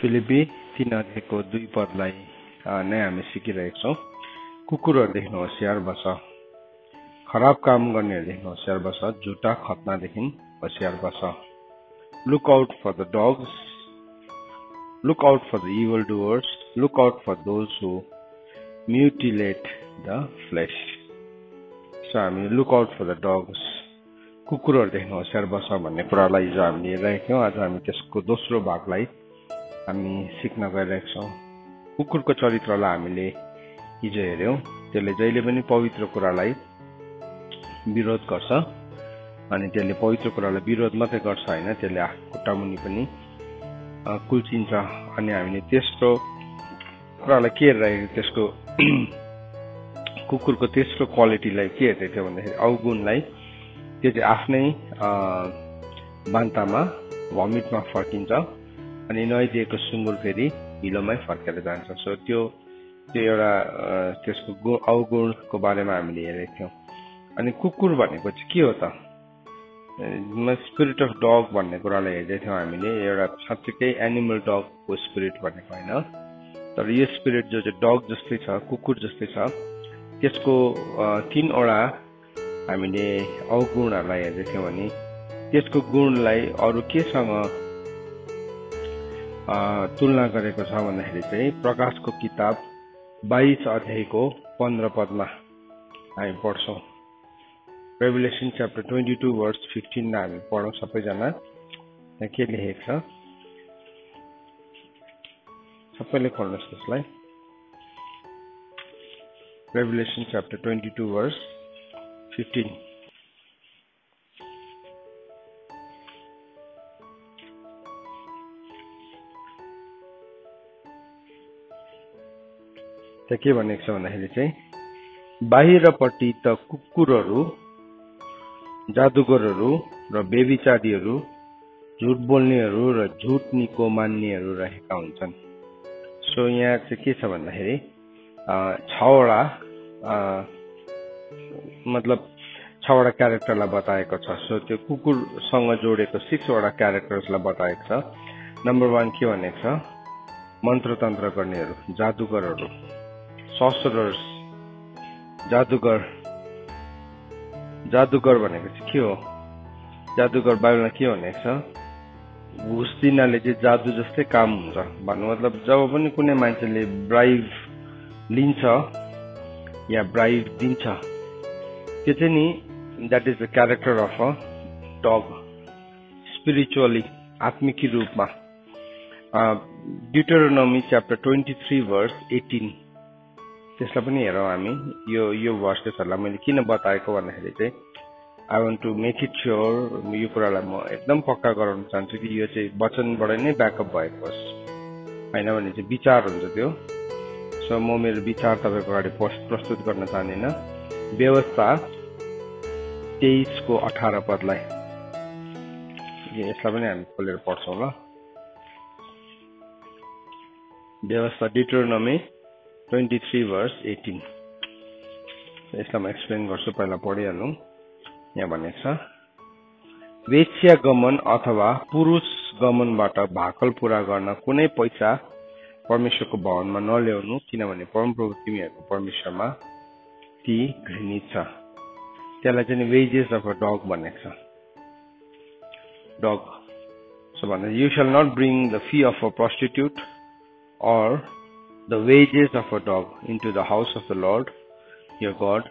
फिलिपी 3 अध्यायको 2 पदलाई नै हामी सिकिरहेका छौं। कुकुरहरूदेखि होशियार बस, खराब काम गर्नेहरूदेखि होशियार बस, झुटा खतनादेखि होशियार बस। Look out for the dogs, look out for the evildoers, look out for those who mutilate the flesh. So हामी look out for the dogs, कुकुरहरूदेखि होशियार बस भन्ने कुरालाई हिजो हामीले हेरेका थियौं। आज हामी त्यसको दोस्रो भागलाई हामी सिक्न गइरहेका छौं। कुकुरको चरित्रलाई हामीले हिजो हेर्यौं। त्यसले जहिले पनि पवित्र कुरालाई विरोध गर्छ अनि त्यसले पवित्र कुरालाई विरोध मात्रै गर्छ हैन, त्यसले आफ्नो खुट्टामुनि पनि कुल्चिन्छ। अनि हामीले त्यस्तो कुरालाई के हेरिरहेको, त्यसको कुकुरको तेस्रो क्वालिटीलाई के हेर्दै थियो भन्दाखेरि अवगुणलाई। त्यो चाहिँ आफ्नै बान्तामा भमिटमा फर्किन्छ अनि नदिएको सुँगुर फेरि हिलोमै फर्केर जान्छ। सो त्यो एउटा त्यसको अवगुणको बारेमा हामीले हेरेका थियौं। अनि कुकुर भनेको चाहिँ के हो त? स्पिरिट अफ डग भन्ने कुरालाई हेर्दै थियौं हामीले। एउटा साँच्चै एनिमल डगको स्पिरिट भनेको हैन, तर यो स्पिरिट जो चाहिँ डग जस्तै छ, कुकुर जस्तै छ, त्यसको 3 वटा हामीले अवगुणहरूलाई हेर्दै थियौं। भने त्यसको गुणलाई अरु केसँग तुलना गरेको छ भन्दाखेरि चाहिँ प्रकाशको किताब 22 अध्यायको 15 पदमा हामी पढ्छौं। रेभेलेसन च्याप्टर 22 वर्स 15 मा हामी पढौं सबैजना। यहाँ के लेखेको छ सबैले खोल्नुहोस् त्यसलाई। रेभेलेसन च्याप्टर 22 वर्स 15। त्यहाँ के भनेको छ भन्दाखेरि चाहिँ बाहिरपट्टि त कुकुरहरू, जादुगरहरू र बेविचारीहरू, झुट बोल्नेहरू र झुट निको मान्नेहरू रहेका हुन्छन्। सो यहाँ चाहिँ के छ भन्दाखेरि 6 वटा मतलब 6 वटा क्यारेक्टरलाई बताएको छ। सो त्यो कुकुरसँग जोडेको 6 वटा क्यारेक्टर्सलाई बताएको छ। नम्बर 1 के भनेको छ? मन्त्र तन्त्र गर्नेहरू, जादुगरहरू, सॉर्सरर्स, जादुगर भनेको चाहिँ के हो? जादुगर बाइबलमा के भनेको छ? घुस दिनाले चाहिँ जादु जस्तै काम हुन्छ भन्नु मतलब जब पनि कुनै मान्छेले ब्राइब लिन्छ या ब्राइब दिन्छ, त्यो चाहिँ नि that is the character of a dog spiritually, आत्मिकी रूपमा। ड्युटेरोनोमी च्याप्टर 23 वर्स 18 त्यसलाई पनि हेरौँ हामी। यो भर्सेसहरूलाई मैले किन बताएको भन्दाखेरि चाहिँ I want to make it sure, यो कुरालाई म एकदम पक्का गराउन चाहन्छु कि यो चाहिँ वचनबाट नै ब्याकअप भएको होस्, होइन भने चाहिँ विचार हुन्छ त्यो। सो म मेरो विचार तपाईँको अगाडि प्रस्तुत गर्न चाहदिनँ। व्यवस्था 23 को 18 पदलाई यसलाई पनि हामी खोलेर पढ्छौँ ल। व्यवस्था ड्युटेरोनोमी 23 वर्स 18। यसलाई म एक्सप्लेन गर्छु, पहिला पढिहालौँ। यहाँ भनेको छ वेश्या गमन अथवा पुरुष गमनबाट भाकल पूरा गर्न कुनै पैसा परमेश्वरको भवनमा नल्याउनु, किनभने परमप्रभु तिमीहरूको परमेश्वरमा ती घृणित छ। त्यसलाई चाहिँ वेजेस अफ अ डग भनेको छ। डग सो भन्दा you shall not bring the fee of a prostitute or the wages of a dog into the house of the Lord your God.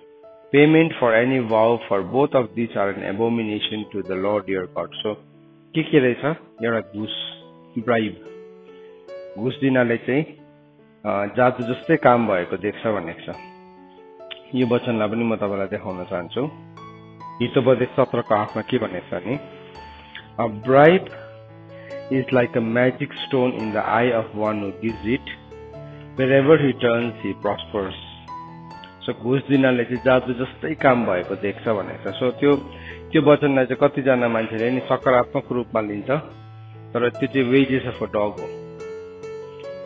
Payment for any vow for both of these are an abomination to the Lord your God. So के रहेछ? एउटा घुस, bribe, घुस दिनाले चाहिँ जादु जस्तै काम भएको देख्छ भनेको छ। यो वचनलाई पनि म तपाईलाई देखाउन चाहन्छु। हितोपदेश 17 को 8 मा के भनेको छ नि, a bribe is like a magic stone in the eye of one who gives it. Wherever he turns, he prospers. So घुस दिनाले चाहिँ जादु जस्तै काम भएको देख्छ भनेको छ। सो त्यो वचनलाई चाहिँ कतिजना मान्छेले नि सकारात्मक रूपमा लिन्छ, तर त्यो चाहिँ वेजेस अफ अ डग हो,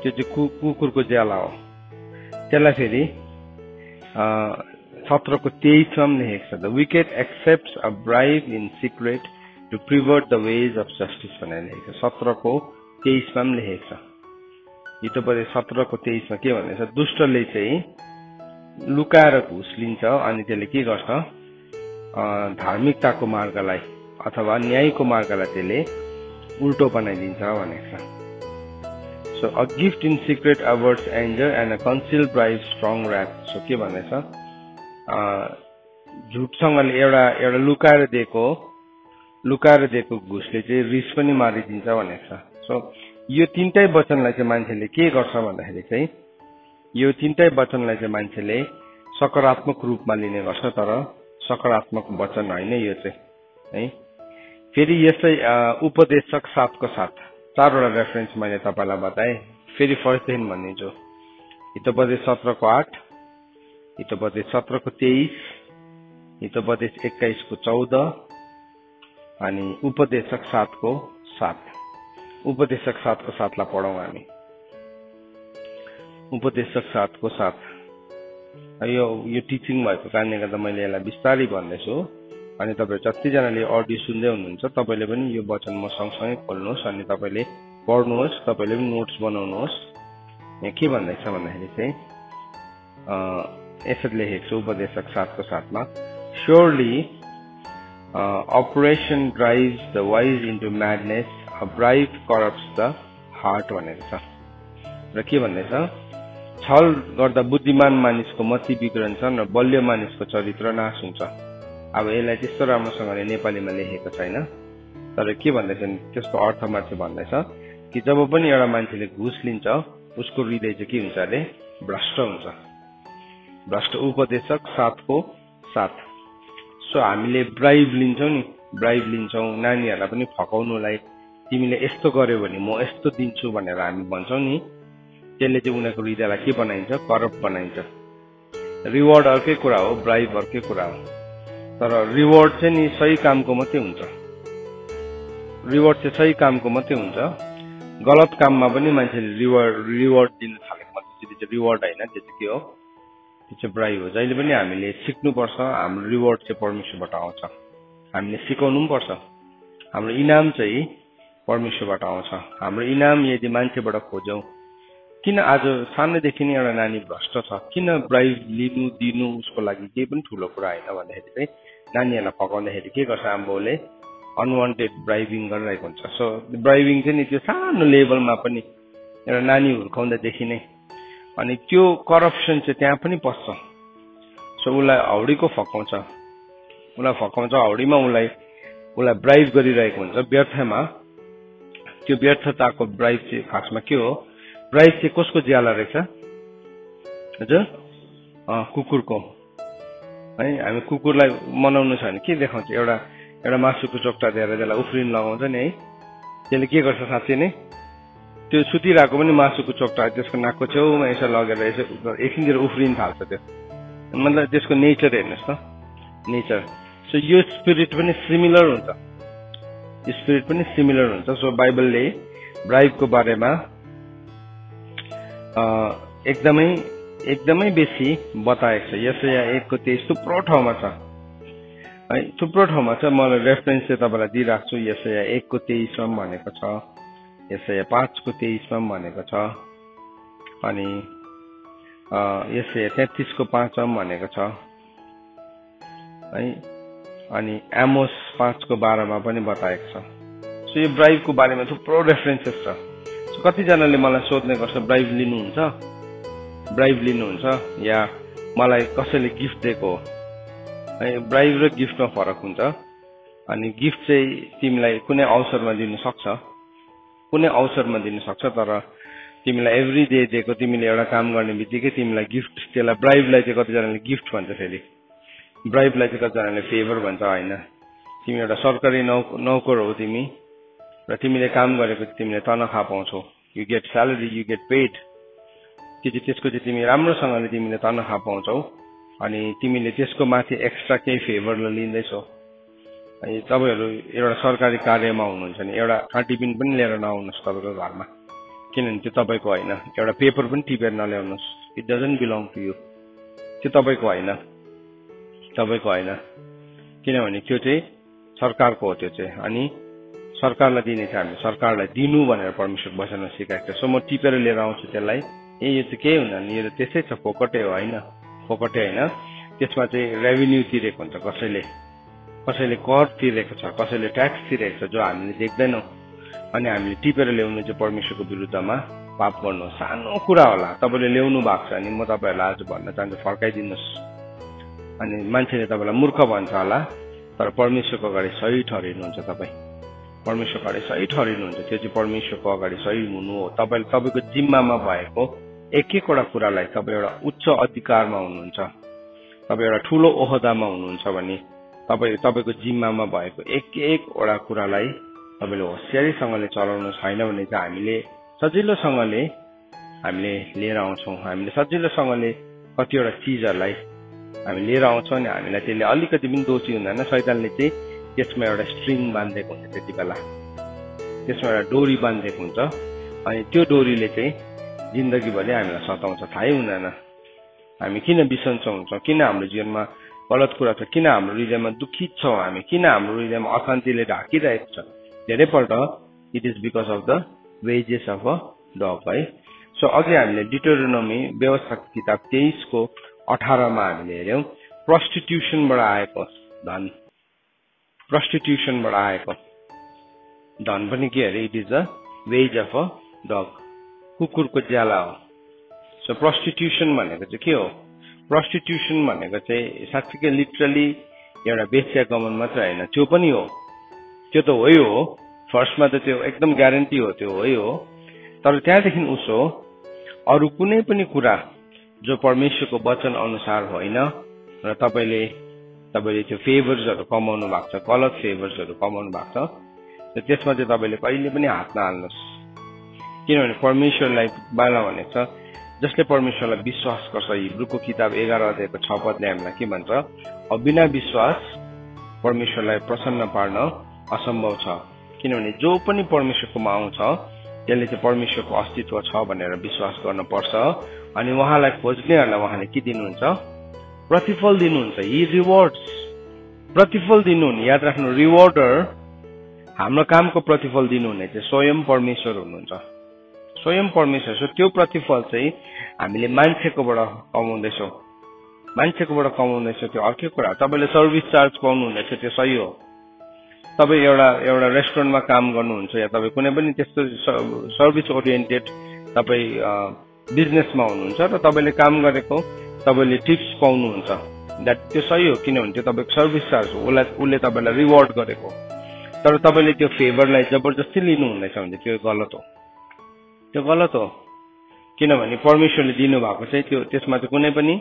त्यो चाहिँ कुकुरको ज्याला हो। त्यसलाई फेरि 17 को 23 मा लेखेको छ, the wicked accepts a bribe in secret to pervert the ways of justice भनेर लेखेको छ। 17 को 23 मा लेखेको छ। हितोपदेश 17 को 23 मा के भन्दैछ, दुष्टले चाहिँ लुकाएर घुस लिन्छ अनि त्यसले के गर्छ, धार्मिकताको मार्गलाई अथवा न्यायको मार्गलाई त्यसले उल्टो बनाइदिन्छ भनेको छ। So a gift in secret averts anger and a concealed bribe strong wrath. So के भन्दैछ, झुटसँगले एउटा लुकाएर दिएको घुसले चाहिँ रिस पनि मारिदिन्छ भनेको छ। सो यो तीनटै वचनलाई चाहिँ मान्छेले के गर्छ भन्दाखेरि चाहिँ यो तीनटै वचनलाई चाहिँ मान्छेले सकारात्मक रूपमा लिने गर्छ, तर सकारात्मक वचन होइन यो चाहिँ है। फेरि यस्तै उपदेशक 7 को 7 चारवटा रेफरेन्स मैले तपाईलाई बताएँ। फेरि फर्स्टदेखि भनिदिन्छु, हितोपदेश 17 को 8, हितोपदेश 17 को 23, हितोपदेश 21 को 14 अनि उपदेशक 7 को 7। उपदेशक 7 को 7 लाई पढौँ हामी। उपदेशक 7 को 7 यो टिचिङ भएको कारणले गर्दा मैले यसलाई बिस्तारै भन्दैछु अनि तपाईहरु जतिजनाले अडियो सुन्दै हुनुहुन्छ तपाईले पनि यो वचन म सँगसँगै खोल्नुहोस् अनि तपाईले पढ्नुहोस्, तपाईले पनि नोट्स बनाउनुहोस्। यहाँ के भन्दैछ भन्दाखेरि चाहिँ यसरी लेखेको छ उपदेशक 7 को 7 मा, Surely operation drives the wise into madness, a bribe corrupts the heart भनेको छ। र के भन्दैछ, छल गर्दा बुद्धिमान मानिसको मति बिग्रन्छ र बलियो मानिसको चरित्र नाश हुन्छ। अब यसलाई त्यस्तो राम्रोसँगले नेपालीमा लेखेको छैन, तर के भन्दैछ त्यसको अर्थमा चाहिँ भन्दैछ कि जब पनि एउटा मान्छेले घुस लिन्छ उसको हृदय चाहिँ के हुन्छ अरे, भ्रष्ट हुन्छ। भ्रष्ट। उपदेशक 7 को 7। सो हामीले ब्राइब लिन्छौं नि, ब्राइब लिन्छौं नानीहरूलाई पनि फकाउनुलाई, तिमीले यस्तो गर्यो भने म यस्तो दिन्छु भनेर हामी भन्छौं नि, त्यसले चाहिँ उनीहरूको हृदयलाई के बनाइन्छ, करप्ट बनाइन्छ। रिवार्ड अर्कै कुरा हो, ब्राइब अर्कै कुरा हो, तर रिवार्ड चाहिँ नि सही कामको मात्रै हुन्छ। रिवार्ड चाहिँ सही कामको मात्रै हुन्छ। गलत काममा पनि मान्छेले रिवार्ड दिन थालेको मात्रै चाहिँ रिवार्ड हैन, त्यो चाहिँ के हो, त्यो चाहिँ ब्राइब हो। जहिले पनि हामीले सिक्नुपर्छ, हाम्रो रिवार्ड चाहिँ परमेश्वरबाट आउँछ। हामीले सिकाउनु पनि पर्छ। हाम्रो इनाम चाहिँ परमेश्वरबाट आउँछ। हाम्रो इनाम यदि मान्छेबाट खोजौं, किन आज सानैदेखि नै एउटा नानी भ्रष्ट छ, किन ब्राइब लिनु दिनु उसको लागि केही पनि ठुलो कुरा हैन भन्दाखेरि चाहिँ नानीहरूलाई फकाउँदाखेरि के गर्छ आम्बोले, अनवान्टेड ब्राइबिङ गरिरहेको हुन्छ। सो ब्राइबिङ चाहिँ नि त्यो सानो लेभलमा पनि एउटा नानी हुर्काउँदादेखि नै, अनि त्यो करप्सन चाहिँ त्यहाँ पनि पस्छ। सो उसलाई हाउडीको फकाउँछ, हाउडीमा उसलाई ब्राइब गरिरहेको हुन्छ व्यर्थमा। त्यो व्यर्थताको ब्राइब चाहिँ खासमा के हो, ब्राइब चाहिँ कसको ज्याला रहेछ हजुर, कुकुरको है। हामी कुकुरलाई मनाउनु छ भने के देखाउँछ, एउटा मासुको चोक्टा दिएर त्यसलाई उफ्रिन लगाउँछ नि है। त्यसले के गर्छ साँच्चै नै, त्यो सुतिरहेको पनि मासुको चोक्टा त्यसको नाकको छेउमा यसो लगेर यसो एकछिनतिर उफ्रिन थाल्छ। त्यो मतलब त्यसको नेचर हेर्नुहोस् त, नेचर। सो यो स्पिरिट पनि सिमिलर हुन्छ, स्पिरिट पनि सिमिलर हुन्छ। सो बाइबलले ब्राइबको बारेमा एकदमै बेसी बताएको छ। यसैया 1 को 23 थुप्रो ठाउँमा छ है, थुप्रो ठाउँमा छ। मलाई रेफरेन्स चाहिँ तपाईलाई दिइराख्छु। यसैया 1 को 23 मा भनेको छ, यसैया 5 को 23 मा भनेको छ, अनि यसैया 33 को 5 मा भनेको छ है, अनि आमोस 5 को 12 मा पनि बताएको छ। सो यो ब्राइबको बारेमा थुप्रो रेफरेन्सेस छ। सो कतिजनाले मलाई सोध्ने गर्छ, ब्राइब लिनुहुन्छ या मलाई कसैले गिफ्ट दिएको हो है। ब्राइब र गिफ्टमा फरक हुन्छ। अनि गिफ्ट चाहिँ तिमीलाई कुनै अवसरमा दिन सक्छ, तर तिमीलाई एभ्री डे दिएको, तिमीले एउटा काम गर्ने बित्तिकै तिमीलाई गिफ्ट, त्यसलाई ब्राइबलाई चाहिँ कतिजनाले गिफ्ट भन्छ, फेरि ब्राइबलाई चाहिँ कतिजनाले फेभर भन्छ। होइन, तिमी एउटा सरकारी नौकर हो तिमी, र तिमीले काम गरेको तिमीले तनखा पाउँछौ, you get salary, you get paid. त्यसको चाहिँ तिमी राम्रोसँगले तिमीले तनखा पाउँछौ, अनि तिमीले त्यसको माथि एक्स्ट्रा केही फेभर लिँदैछौ। तपाईहरु एउटा सरकारी कार्यमा हुनुहुन्छ नि, एउटा खाटीपिन पनि लिएर नआउनुहोस् तपाईको घरमा, किनभने त्यो तपाईको होइन। एउटा पेपर पनि टिपेर नल्याउनुहोस्, it doesn't belong to you. त्यो तपाईको होइन, किनभने त्यो चाहिँ सरकारको हो त्यो चाहिँ। अनि सरकारलाई दिने चाहिँ हामी सरकारलाई दिनु भनेर परमेश्वरको वचनमा सिकाएको छ। सो म टिपेर लिएर आउँछु त्यसलाई, यो चाहिँ केही हुँदैन, यो त्यसै छ, फोकटै हो होइन, फोकटै होइन। त्यसमा चाहिँ रेभिन्यू तिरेको हुन्छ, कसैले कर तिरेको छ, कसैले ट्याक्स तिरेको छ जो हामीले देख्दैनौँ। अनि हामीले टिपेर ल्याउनु चाहिँ परमेश्वरको विरुद्धमा पाप गर्नु सानो कुरा होला। तपाईँले ल्याउनु भएको छ अनि म तपाईँहरूलाई आज भन्न चाहन्छु फर्काइदिनुहोस्। अनि मान्छेले तपाईँलाई मूर्ख भन्छ होला, तर परमेश्वरको अगाडि सही ठहरिनुहुन्छ। तपाईँ परमेश्वरको अगाडि सही ठहरिनुहुन्छ, त्यो चाहिँ परमेश्वरको अगाडि सही हुनु हो। तपाईँको जिम्मामा भएको एक एकवटा कुरालाई तपाईँ एउटा उच्च अधिकारमा हुनुहुन्छ, तपाईँ एउटा ठूलो ओहदामा हुनुहुन्छ भने तपाईँको जिम्मामा भएको एक एकवटा कुरालाई तपाईँले होसियारीसँगले चलाउनु छैन भने चाहिँ हामीले सजिलोसँगले हामीले लिएर आउँछौँ। हामीले सजिलोसँगले कतिवटा चिजहरूलाई हामी लिएर आउँछौँ अनि हामीलाई त्यसले अलिकति पनि दोषी हुँदैन। शैतानले चाहिँ त्यसमा एउटा स्ट्रिङ बाँधेको हुन्छ, त्यति बेला त्यसमा एउटा डोरी बाँधेको हुन्छ। अनि त्यो डोरीले चाहिँ जिन्दगीभरि हामीलाई सताउँछ, थाहै हुँदैन हामी किन बिसन्चो हुन्छौँ, किन हाम्रो जीवनमा गलत कुरा छ, किन हाम्रो हृदयमा दुखित छौँ हामी, किन हाम्रो हृदयमा अशान्तिले ढाकिरहेको छ। धेरैपल्ट it is because of the wages of a dog है। सो अघि हामीले डिटोरोनोमी व्यवस्थाको किताब 23:18 हामीले हेऱ्यौँ, प्रस्टिट्युसनबाट आएको धन, प्रस्टिट्युसनबाट आएको धन पनि के अरे, it is the wage of a dog, कुकुरको ज्याला हो। सो प्रस्टिट्युसन भनेको चाहिँ के हो? प्रस्टिट्युसन भनेको चाहिँ साँच्चीकै लिटरली एउटा वेश्यागमन मात्र होइन, त्यो पनि हो, त्यो त हो, फर्स्टमा त त्यो एकदम ग्यारेन्टी हो, त्यो हो। तर त्यहाँदेखि उसो अरू कुनै पनि कुरा जो परमेश्वरको वचन अनुसार होइन र तपाईँले त्यो फेभर्सहरू कमाउनु भएको छ, गलत फेभर्सहरू कमाउनु भएको छ, त्यसमा चाहिँ तपाईँले कहिले पनि हात नहाल्नुहोस्। किनभने परमेश्वरलाई बाला भनेको छ, जसले परमेश्वरलाई विश्वास गर्छ, हिब्रूको किताब 11:6 हामीलाई के भन्छ, बिना विश्वास परमेश्वरलाई प्रसन्न पार्न असम्भव छ। किनभने जो पनि परमेश्वरकोमा आउँछ त्यसले चाहिँ परमेश्वरको अस्तित्व छ भनेर विश्वास गर्न पर्छ। अनि उहाँलाई खोज्नेहरूलाई उहाँले के दिनुहुन्छ? प्रतिफल दिनुहुन्छ। हि रिवार्ड्स, प्रतिफल दिनुहुने, याद राख्नु, रिवार्डर, हाम्रो कामको प्रतिफल दिनुहुने चाहिँ स्वयं परमेश्वर हुनुहुन्छ, स्वयं परमेश्वर। सो त्यो प्रतिफल चाहिँ हामीले मान्छेकोबाट कमाउँदैछौँ, त्यो अर्कै कुरा। तपाईँले सर्भिस चार्ज पाउनुहुँदैछ, त्यो सही हो। तपाईँ एउटा रेस्टुरेन्टमा काम गर्नुहुन्छ या तपाईँ कुनै पनि त्यस्तो सर्भिस ओरिएन्टेड तपाईँ बिजनेसमा हुनुहुन्छ र तपाईँले काम गरेको तपाईँले टिप्स पाउनुहुन्छ, त्यो सही हो, किनभने त्यो तपाईँको सर्भिस चार्ज हो, उसले तपाईँलाई रिवार्ड गरेको। तर तपाईँले त्यो फेभरलाई जबरजस्ती लिनुहुँदैछ भने त्यो गलत हो, त्यो गलत हो। किनभने परमेश्वरले दिनुभएको चाहिँ त्यसमा चाहिँ कुनै पनि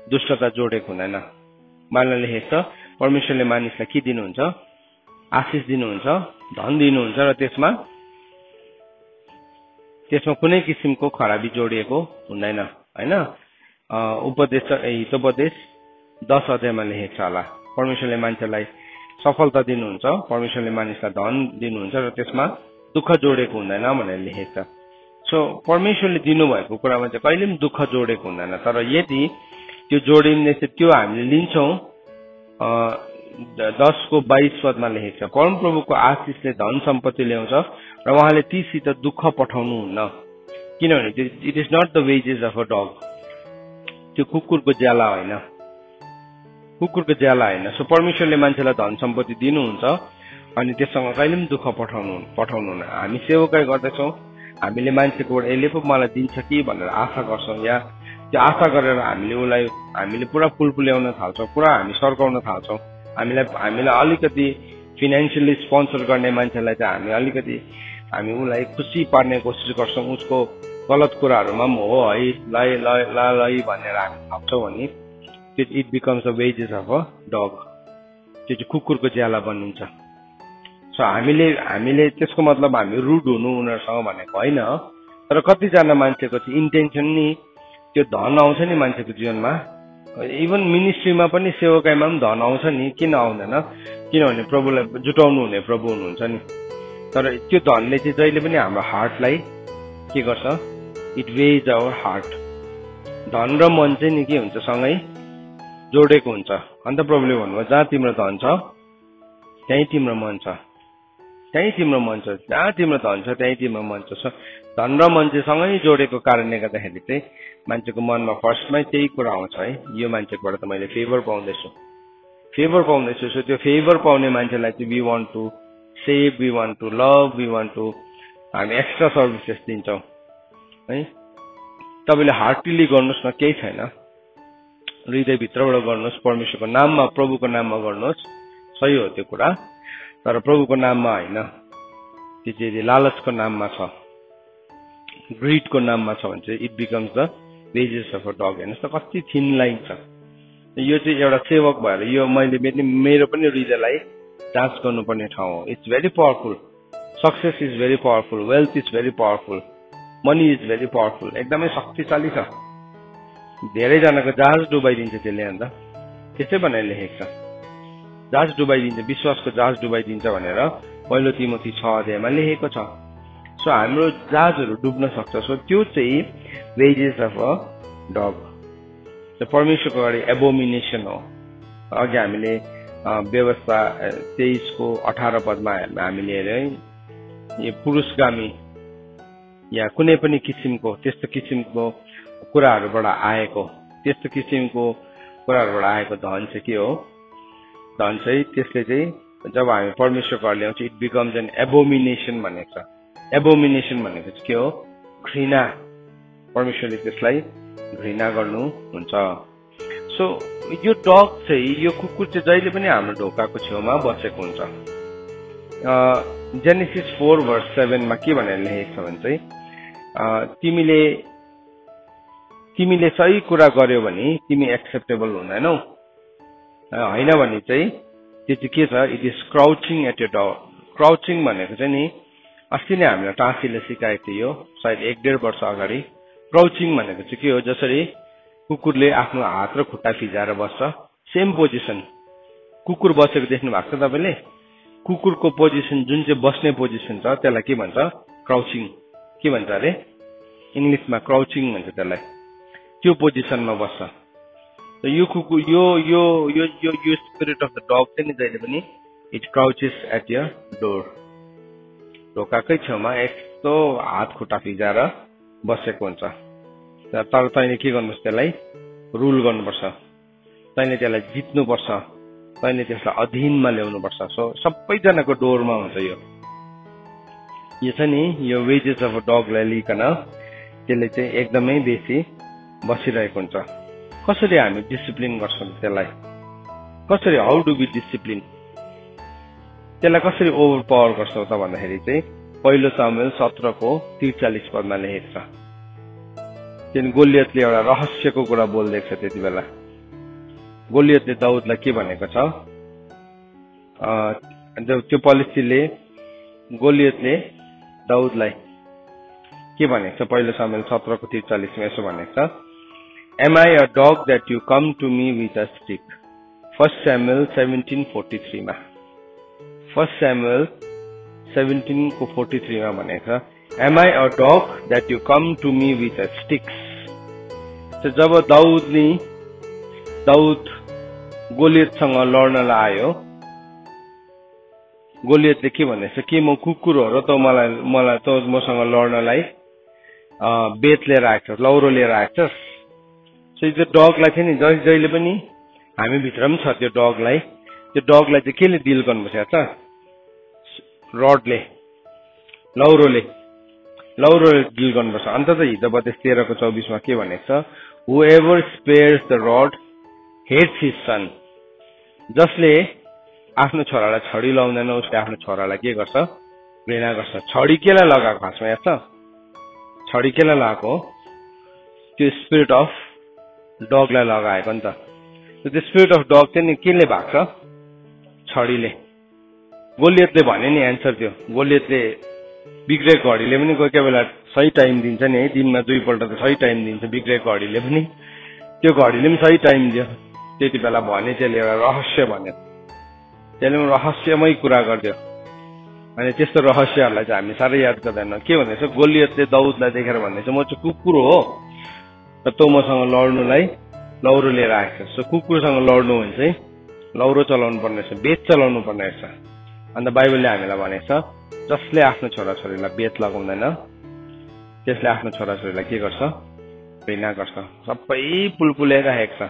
दुष्टता जोडेको हुँदैन। बाइबलले लेखेको छ, परमेश्वरले मानिसलाई के दिनुहुन्छ? आशिष दिनुहुन्छ, धन दिनुहुन्छ र त्यसमा कुनै किसिमको खराबी जोडिएको हुँदैन होइन। हितोपदेश 10 लेखेको छ होला, परमेश्वरले मान्छेलाई सफलता दिनुहुन्छ, परमेश्वरले मानिसलाई धन दिनुहुन्छ र त्यसमा दुःख जोडेको हुँदैन भनेर लेखेको छ। सो परमेश्वरले दिनुभएको कुरामा चाहिँ कहिले पनि दुःख जोडेको हुँदैन। तर यदि त्यो जोडिँदैछ त्यो हामीले लिन्छौँ, 10:22 लेखेको छ, परमप्रभुको आशिषले धन सम्पत्ति ल्याउँछ र उहाँले तीसित दुःख पठाउनुहुन्न। किनभने it is not the wages of a dog, त्यो कुकुरको ज्याला होइन, कुकुरको ज्याला होइन। सो परमेश्वरले मान्छेलाई धन सम्पत्ति दिनुहुन्छ अनि त्यससँग कहिले पनि दुःख पठाउनुहुन्न। हामी सेवकाई गर्दैछौँ, हामीले मान्छेकोबाट यसले पो मलाई दिन्छ कि भनेर आशा गर्छौँ, या त्यो आशा गरेर हामीले पुरा पुल्याउन थाल्छौँ, पुरा हामी सर्काउन थाल्छौँ। हामीलाई अलिकति फिनेन्सियली स्पोन्सर गर्ने मान्छेलाई चाहिँ हामी उसलाई खुसी पार्ने कोसिस गर्छौँ, उसको गलत कुराहरूमा पनि हो है, ल भनेर हामी थाप्छौँ भने it becomes the wages of a dog, त्यो चाहिँ कुकुरको ज्याला बनिन्छ। सो हामीले त्यसको मतलब हामी रुड हुनु उनीहरूसँग भनेको होइन। तर कतिजना मान्छेको चाहिँ इन्टेन्सन नि त्यो धन आउँछ नि मान्छेको जीवनमा, इभन मिनिस्ट्रीमा पनि सेवकाईमा पनि धन आउँछ नि, किन आउँदैन? किनभने प्रभुलाई जुटाउनु हुने प्रभु हुनुहुन्छ नि। तर त्यो धनले चाहिँ जहिले पनि हाम्रो हार्टलाई के गर्छ? It was our heart. धन र मन चाहिँ नि के हुन्छ? सँगै जोडेको हुन्छ। अन्त प्रभुले भन्नुभयो, जहाँ तिम्रो धन छ त्यहीँ तिम्रो मन छ, त्यही तिम्रो मन छ, जहाँ तिम्रो धन छ त्यही तिम्रो मन छ। धन र मान्छेसँगै जोडेको कारणले गर्दाखेरि चाहिँ मान्छेको मनमा फर्स्टमै त्यही कुरा आउँछ है, यो मान्छेबाट त मैले फेभर पाउँदैछु। सो त्यो फेभर पाउने मान्छेलाई चाहिँ we want to save, we want to love, we want to, हामी एक्स्ट्रा सर्भिसेस दिन्छौँ है। तपाईँले हार्टली गर्नुहोस् न, केही छैन, हृदयभित्रबाट गर्नुहोस्, परमेश्वरको नाममा, प्रभुको नाममा गर्नुहोस्, सही हो त्यो कुरा। तर प्रभुको नाममा होइन, त्यो चाहिँ लालचको नाममा छ, ग्रिडको नाममा छ भने चाहिँ it becomes the wages of a dog. हेर्नुहोस् त कति थिन लाइन छ। यो चाहिँ एउटा सेवक भएर यो मैले मेरो पनि हृदयलाई जाँच गर्नुपर्ने ठाउँ हो। It's very powerful, success is very powerful, wealth is very powerful, money is very powerful, एकदमै शक्तिशाली छ। धेरैजनाको जहाज डुबाइदिन्छ त्यसले, अन्त त्यस्तै भनेर लेखेको छ, जहाज डुबाइदिन्छ, विश्वासको जहाज डुबाइदिन्छ भनेर पहिलो तिमोथी 6 अध्यायमा लेखेको छ। सो हाम्रो जहाजहरू डुब्न सक्छ। सो त्यो चाहिँ वेजेस अफ अ डग, परमेश्वरको अगाडि एबोमिनेसन हो। अघि हामीले व्यवस्था 23 को 18 पदमा हामीले हेर्यौँ है, यो पुरुषगामी या कुनै पनि किसिमको त्यस्तो किसिमको कुराहरूबाट आएको, त्यस्तो किसिमको कुराहरूबाट आएको धन चाहिँ के हो? धन चाहिँ त्यसले चाहिँ जब हामी परमेश्वरको अगाडि ल्याउँछ, इट बिकम्स एन एबोमिनेसन भनेको छ। एबोमिनेसन भनेको चाहिँ के हो? घृणा। परमेश्वरले त्यसलाई घृणा गर्नुहुन्छ। सो यो डग चाहिँ, यो कुकुर चाहिँ जहिले पनि हाम्रो ढोकाको छेउमा बसेको हुन्छ। जेनेसिस 4:7 मा के भनेर लेखेको छ भने चाहिँ तिमीले सही कुरा गर्यो भने तिमी एक्सेप्टेबल हुँदैनौ, होइन भने चाहिँ त्यो चाहिँ के छ? इट इज क्राउचिङ एट ए डग। क्राउचिङ भनेको चाहिँ नि अस्ति नै हामीलाई टाँसीले सिकाएको थियो, सायद 1-1.5 वर्ष अगाडि। क्राउचिङ भनेको चाहिँ के हो? जसरी कुकुरले आफ्नो हात र खुट्टा फिजाएर बस्छ, सेम पोजिसन कुकुर बसेको देख्नु भएको छ तपाईँले? कुकुरको पोजिसन जुन चाहिँ बस्ने पोजिसन छ त्यसलाई के भन्छ? क्राउचिङ। के भन्छ अरे इङ्ग्लिसमा? क्राउचिङ भन्छ त्यसलाई। त्यो पोजिसनमा बस्छ। यो कुकुर यो स्पिरिट अफ द डग चाहिँ नि जहिले पनि इट क्राउचेस एट यर डोर, ढोकाकै छेउमा यस्तो हात खुट्टा फिजाएर बसेको हुन्छ। तर तैँले के गर्नुपर्छ? त्यसलाई रुल गर्नुपर्छ, तैँले त्यसलाई जित्नुपर्छ, तैँले त्यसलाई अधीनमा ल्याउनुपर्छ। सो सबैजनाको डोरमा हुन्छ यो छ नि, यो वेजेस अफ अ डगलाई लिकन त्यसले चाहिँ एकदमै बेसी बसिरहेको हुन्छ। कसरी हामी डिसिप्लिन गर्छौँ त्यसलाई? कसरी? How do we discipline? त्यसलाई कसरी ओभर पावर गर्छौँ त भन्दाखेरि चाहिँ पहिलो सामुएल 17:43 पदमा लेखेको छ। किन गोलियतले एउटा रहस्यको कुरा बोलिदिएको छ। त्यति बेला गोलियतले दाउदलाई के भनेको छ? त्यो पलिसीले गोलियतले दाउदलाई के भनेको छ? पहिलो सामुएल 17:43 मा यसो भनेको छ, Am I a dog that you come to me with a stick? 1 Samuel 17:43 मा, 1 Samuel 17:43 मा भनेको छ, Am I a dog that you come to me with a stick? So जब दाउद गोलियतसँग लड्नलाई आयो, गोलियतले के भनेछ? के म कुकुर हो र त मलाई त मसँग लड्नलाई बेत लिएर आएको छ, लौरो लिएर आएको छ? सो त्यो डगलाई चाहिँ नि जहिले पनि हामी भित्र पनि छ त्यो डगलाई चाहिँ केले डिल गर्नुपर्छ? रडले, लौरोले डिल गर्नुपर्छ। अन्त त हिजोपदेश 13:24 मा के भनेको छ? Whoever spares the rod hates his son. जसले आफ्नो छोरालाई छडी लाउँदैन उसले आफ्नो छोरालाई के गर्छ? घृणा गर्छ। छडी केलाई लगाएको? खासमा हेर्छ, छडी केलाई लगाएको? त्यो स्पिरिट अफ डगलाई लगाएको नि त। त्यो स्पिरिट अफ डग चाहिँ नि केले भाग्छ? छडीले। गोलियतले भने नि एन्सर त्यो। गोलियतले बिग्रेको हडीले पनि कोही कोही बेला सही टाइम दिन्छ नि है, दिनमा 2 पल्ट त सही टाइम दिन्छ बिग्रेको हडीले पनि। त्यो घडीले पनि सही टाइम दियो। त्यति बेला भने त्यसले एउटा रहस्य भन्यो, त्यसले पनि रहस्यमय कुरा गरिदियो। अनि त्यस्तो रहस्यहरूलाई चाहिँ हामी साह्रै याद गर्दैनौँ। के भनेछ? गोलियतले दाउदलाई देखेर भन्दैछ, म चाहिँ कुकुर हो र तँ मसँग लड्नुलाई लौरो लिएर आएको छ। सो कुकुरसँग लड्नु भने चाहिँ लौरो चलाउनु पर्ने रहेछ, बेत चलाउनु पर्ने रहेछ। अन्त बाइबलले हामीलाई भनेको छ जसले आफ्नो छोराछोरीलाई बेत लगाउँदैन त्यसले आफ्नो छोराछोरीलाई के गर्छ घृणा गर्छ सबै पुलपुले राखेको छ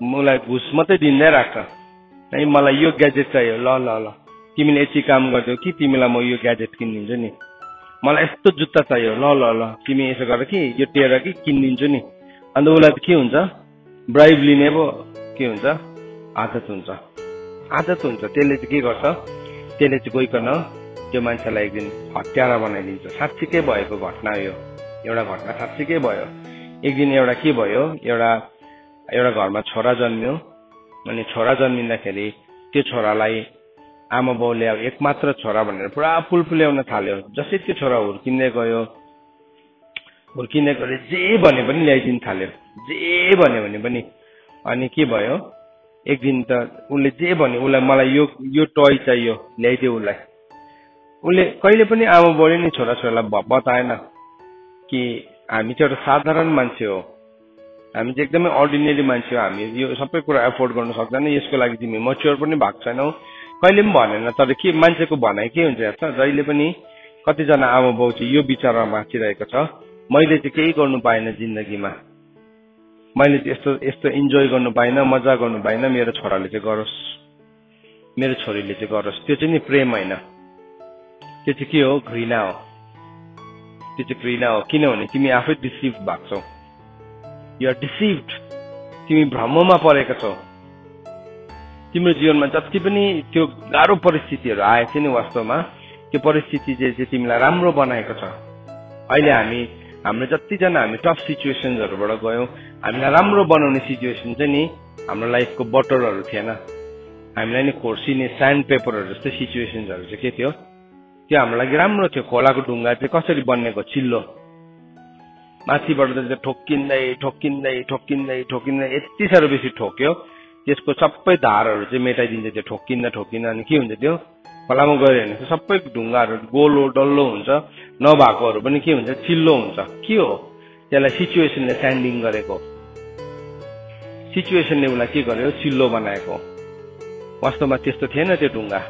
मलाई घुस मात्रै दिँदै राख्छ है मलाई यो ग्याजेट चाहियो ल ल ल तिमीले यति काम गर्दियौ कि तिमीलाई म यो ग्याजेट किनिदिन्छु नि मलाई यस्तो जुत्ता चाहियो ल ल ल तिमी यसो गर कि यो टेर कि किनिदिन्छु नि अन्त उसलाई के हुन्छ ब्राइब लिने पो के हुन्छ आदत हुन्छ त्यसले चाहिँ के गर्छ त्यसले चाहिँ गइकन त्यो मान्छेलाई एक दिन हत्यारा बनाइदिन्छ साँच्चीकै भएको घटना यो एउटा घटना साँच्चीकै भयो एक दिन एउटा के भयो एउटा घरमा छोरा जन्मियो अनि छोरा जन्मिँदाखेरि त्यो छोरालाई आमा बाउले अब एकमात्र छोरा भनेर पुरा पुलपुल्याउन थाल्यो जसै त्यो छोरा हुर्किँदै गयो जे भने पनि ल्याइदिन थाल्यो जे भने पनि अनि के भयो एक दिन त उसले जे भन्यो उसलाई मलाई यो टय चाहियो ल्याइदियो उसले कहिले पनि आमा बाउले नि छोराछोरीलाई बताएन कि हामी चाहिँ एउटा साधारण मान्छे हो हामी चाहिँ एकदमै अर्डिनेरी मान्छे हो हामी यो सबै कुरा एफोर्ड गर्न सक्दैन यसको लागि तिमी मच्योर पनि भएको छैनौ कहिले पनि भनेन तर के मान्छेको भनाइ के हुन्छ हेर्छ जहिले पनि कतिजना आमा बाउ चाहिँ यो विचारमा बाँचिरहेको छ मैले चाहिँ केही गर्नु पाएन जिन्दगीमा मैले चाहिँ यस्तो इन्जोय गर्नु पाएन मजा गर्नु पाएन मेरो छोराले चाहिँ गरोस् मेरो छोरीले चाहिँ गरोस् त्यो चाहिँ नि प्रेम होइन त्यो चाहिँ के हो घृणा हो किनभने तिमी आफै डिसिभ भएको छौ यु आर डिसिभ्ड तिमी भ्रममा परेका छौ तिम्रो जीवनमा जति पनि त्यो गाह्रो परिस्थितिहरू आएको थियो नि वास्तवमा त्यो परिस्थिति चाहिँ तिमीलाई राम्रो बनाएको छ अहिले हाम्रो जतिजना हामी टफ सिचुएसन्सहरूबाट गयौँ हामीलाई राम्रो बनाउने सिचुएसन चाहिँ नि हाम्रो लाइफको बटरहरू थिएन हामीलाई नि खोर्सिने स्यान्ड पेपरहरू जस्तै सिचुएसन्सहरू चाहिँ के थियो त्यो हाम्रो लागि राम्रो थियो खोलाको ढुङ्गा चाहिँ कसरी बन्नेको चिल्लो माथिबाट चाहिँ ठोक्किँदै यति साह्रो बेसी ठोक्यो त्यसको सबै धारहरू चाहिँ मेटाइदिन्छ त्यो ठोक्किँदा अनि के हुन्छ त्यो खोलामा गयो भने सबै ढुङ्गाहरू गोलो डल्लो हुन्छ नभएकोहरू पनि के हुन्छ चिल्लो हुन्छ के हो त्यसलाई सिचुएसनले स्यान्डिङ गरेको सिचुएसनले उसलाई के गर्यो चिल्लो बनाएको वास्तवमा त्यस्तो थिएन त्यो ढुङ्गा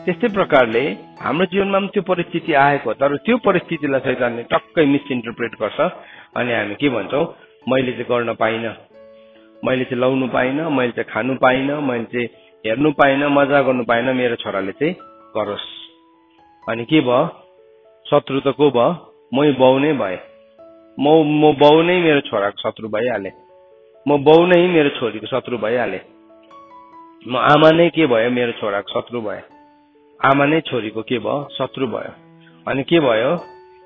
त्यस्तै प्रकारले हाम्रो जीवनमा पनि त्यो परिस्थिति आएको तर त्यो परिस्थितिलाई शैतानले टक्कै मिसइन्टरप्रेट गर्छ अनि हामी के भन्छौँ मैले चाहिँ गर्न पाइनँ मैले चाहिँ लाउनु पाइनँ मैले चाहिँ खानु पाइनँ मैले चाहिँ हेर्नु पाइनँ मजा गर्नु पाइनँ मेरो छोराले चाहिँ गरोस् अनि के भयो शत्रु त को भयो मै बाउ नै भए म बाउ नै मेरो छोराको शत्रु भइहाले म बाउ नै मेरो छोरीको शत्रु भइहाले म आमा नै के भयो मेरो छोराको शत्रु भए आमा नै छोरीको के भयो शत्रु भयो अनि के भयो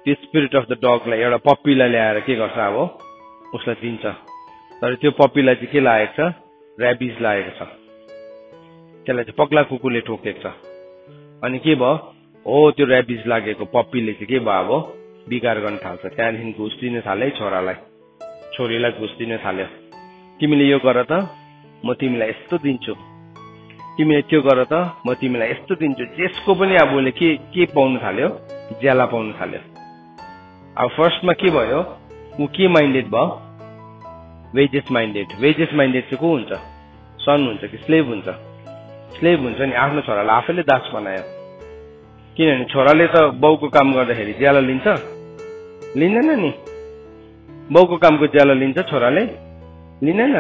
त्यो स्पिरिट अफ द डगलाई एउटा पप्पीलाई ल्याएर के गर्छ अब उसलाई दिन्छ तर त्यो पप्पीलाई चाहिँ के लागेको छ ऱ्याबिज लागेको छ त्यसलाई चाहिँ पग्ला कुकुरले ठोकेको छ अनि के भयो हो त्यो ऱ्याबिज लागेको पप्पीले चाहिँ के भयो अब बिगार गर्न थाल्छ त्यहाँदेखि घुस दिन थाल्यो छोरालाई छोरीलाई घुस दिन थाल्यो तिमीले यो गर त म तिमीलाई यस्तो दिन्छु तिमीले त्यो गर त म तिमीलाई यस्तो दिन्छु त्यसको पनि अब उसले के पाउनु थाल्यो ज्याला पाउनु थाल्यो अब फर्स्टमा के भयो ऊ के माइन्डेड भयो वेजेस माइन्डेड चाहिँ को हुन्छ सन हुन्छ कि स्लेभ हुन्छ नि आफ्नो छोरालाई आफैले दास बनायो किनभने छोराले त बाउको काम गर्दाखेरि ज्याला लिँदैन नि बाउको कामको ज्याला लिन्छ छोराले लिँदैन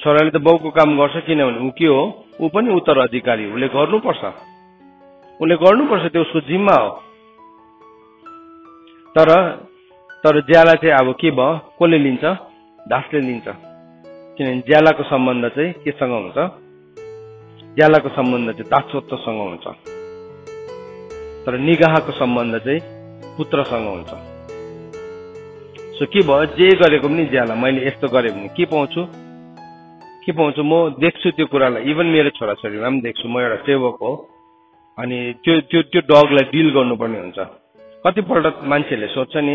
छोराले त बाउको काम गर्छ किनभने ऊ के हो ऊ पनि उत्तराधिकारी उसले गर्नुपर्छ त्यो उसको जिम्मा हो तर ज्याला चाहिँ अब के भयो कसले लिन्छ दासले लिन्छ किनभने ज्यालाको सम्बन्ध चाहिँ केसँग हुन्छ ज्यालाको सम्बन्ध चाहिँ दासत्वसँग हुन्छ तर निगाहको सम्बन्ध चाहिँ पुत्रसँग हुन्छ सो के भयो जे गरेको पनि ज्याला मैले यस्तो गरेँ भने के पाउँछु म देख्छु त्यो कुरालाई इभन मेरो छोराछोरीमा पनि देख्छु म एउटा सेवक हो अनि त्यो डगलाई डिल गर्नुपर्ने हुन्छ कतिपल्ट मान्छेहरूले सोध्छ नि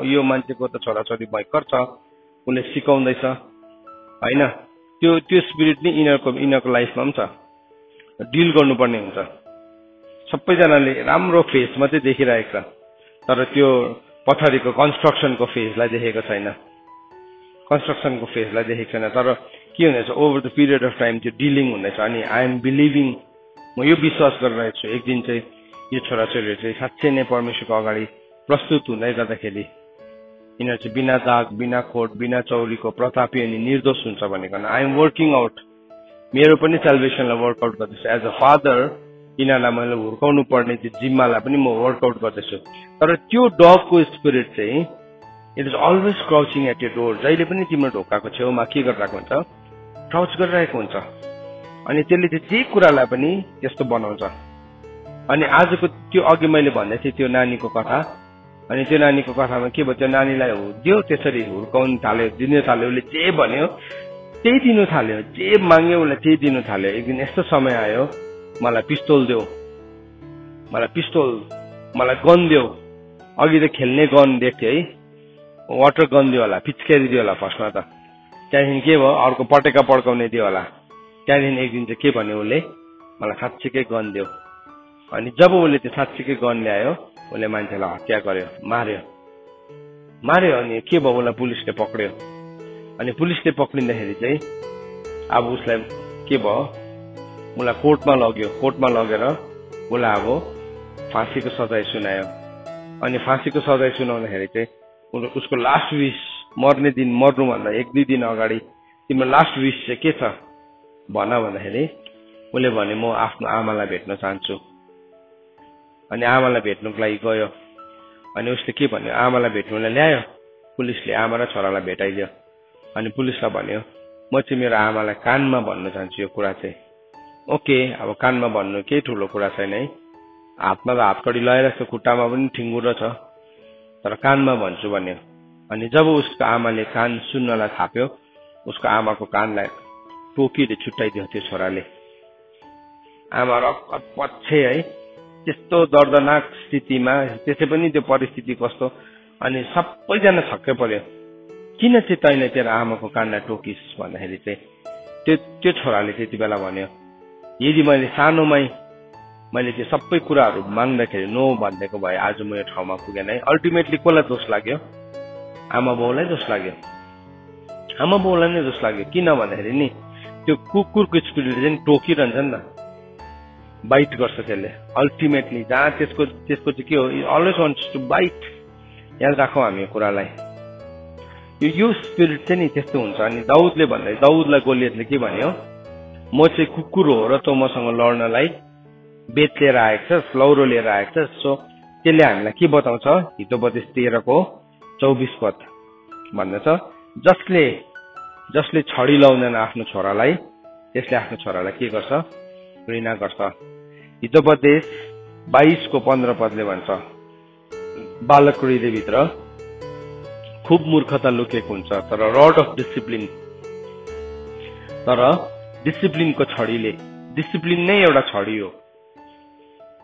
यो मान्छेको त छोराछोरी भयङ्कर छ उसले सिकाउँदैछ होइन त्यो स्पिरिट नि यिनीहरूको लाइफमा पनि छ डिल गर्नुपर्ने हुन्छ सबैजनाले राम्रो फेज मात्रै देखिरहेको छ तर त्यो पछाडिको कन्स्ट्रक्सनको फेजलाई देखेको छैन तर के हुँदैछ over the period of time त्यो डिलिङ हुँदैछ अनि आई एम बिलिभिङ म यो विश्वास गरिरहेको छु एक दिन चाहिँ यो छोराछोरीहरू चाहिँ साँच्चै नै परमेश्वरको अगाडि प्रस्तुत हुँदै गर्दाखेरि यिनीहरू चाहिँ बिना दाग बिना खोट बिना चौरीको प्रतापी अनि निर्दोष हुन्छ भनेको आई एम वर्किङ आउट मेरो पनि सेल्भेसनलाई वर्कआउट गर्दैछु एज अ फादर यिनीहरूलाई मैले हुर्काउनु पर्ने त्यो जिम्मालाई पनि म वर्कआउट गर्दैछु तर त्यो डगको स्पिरिट चाहिँ it is always crouching at your door जहिले पनि तिम्रो ढोकाको छेउमा के गरिरहेको हुन्छ क्राउच गरिरहेको हुन्छ अनि त्यसले चाहिँ जे कुरालाई पनि त्यस्तो बनाउँछ अनि आजको त्यो अघि मैले भन्दै थिएँ त्यो नानीको कथा अनि त्यो नानीको कथामा के भयो त्यो नानीलाई दियो त्यसरी हुर्काउनु थाल्यो दिनु थाल्यो उसले जे भन्यो त्यही दिनु थाल्यो जे माग्यो उसलाई त्यही दिनु थाल्यो एक दिन यस्तो समय आयो मलाई पिस्तोल देऊ मलाई गन देऊ अघि त खेल्ने गन देख्थ्यो है वाटर गन दियो होला पिचकारी दियो होला फर्स्टमा त त्यहाँदेखि के भयो अर्को पटेका पड्काउने दियो होला त्यहाँदेखि एक दिन चाहिँ के भन्यो उसले मलाई साँच्चीकै गन देऊ अनि जब उसले त्यो साँच्चीकै गन ल्यायो उसले मान्छेलाई हत्या गर्यो मार्यो अनि के भयो उसलाई पुलिसले पक्रियो अनि पुलिसले पक्रिँदाखेरि चाहिँ अब उसलाई के भयो उसलाई कोर्टमा लगेर उसलाई अब फाँसीको सजाय सुनायो अनि फाँसीको सजाय सुनाउँदाखेरि चाहिँ उसको लास्ट विश मर्ने दिन मर्नुभन्दा 1-2 दिन अगाडि तिम्रो लास्ट विश चाहिँ के छ भन भन्दाखेरि उसले भने म आफ्नो आमालाई भेट्न चाहन्छु अनि आमालाई भेट्नुको लागि गयो अनि उसले के भन्यो आमालाई भेट्नुलाई ल्यायो पुलिसले आमा र छोरालाई भेटाइदियो अनि पुलिसलाई भन्यो म चाहिँ मेरो आमालाई कानमा भन्न चाहन्छु यो कुरा चाहिँ ओके अब कानमा भन्नु केही ठुलो कुरा छैन है हातमा त हातकडी लगाइरहेको छ खुट्टामा पनि ठिङ्गुरो छ तर कानमा भन्छु भन्यो अनि जब उसको आमाले कान सुन्नलाई थाप्यो उसको आमाको कानलाई टोकीले छुट्टाइदियो त्यो छोराले आमा रगत पछे है त्यस्तो दर्दनाक स्थितिमा त्यसै पनि त्यो परिस्थिति कस्तो अनि सबैजना छक्कै पर्यो किन चाहिँ तैँले तेरो आमाको कानलाई टोकिस् भन्दाखेरि चाहिँ त्यो छोराले त्यति बेला भन्यो यदि मैले सानोमै मैले त्यो सबै कुराहरू माग्दाखेरि नो भनिदिएको भए आज म यो ठाउँमा पुगेन है अल्टिमेटली कसलाई दोष लाग्यो आमा बाउलाई दोष लाग्यो आमा बाउलाई नै दोष लाग्यो किन भन्दाखेरि नि त्यो कुकुरको स्पिरिटले चाहिँ टोकिरहन्छ नि त बाइट गर्छ त्यसले अल्टिमेटली जहाँ त्यसको चाहिँ के हो अलवेज वान्ट्स टु बाइट याद राखौँ हामी यो कुरालाई यो स्पिरिट चाहिँ नि त्यस्तो हुन्छ अनि दाउदलाई गोलियतले के भन्यो म चाहिँ कुकुर हो र तँ मसँग लड्नलाई बेत लिएर आएको छस् लौरो लिएर आएको छस् सो त्यसले हामीलाई के बताउँछ हितोपदेश 13:24 पद भन्दछ जसले छडी लाउँदैन आफ्नो छोरालाई त्यसले आफ्नो छोरालाई के गर्छ घृणा गर्छ हितोपदेश 22:15 पदले भन्छ बालक हृदयभित्र खुब मूर्खता लुकेको हुन्छ तर रड अफ डिसिप्लिनको छडीले डिसिप्लिन नै एउटा छडी हो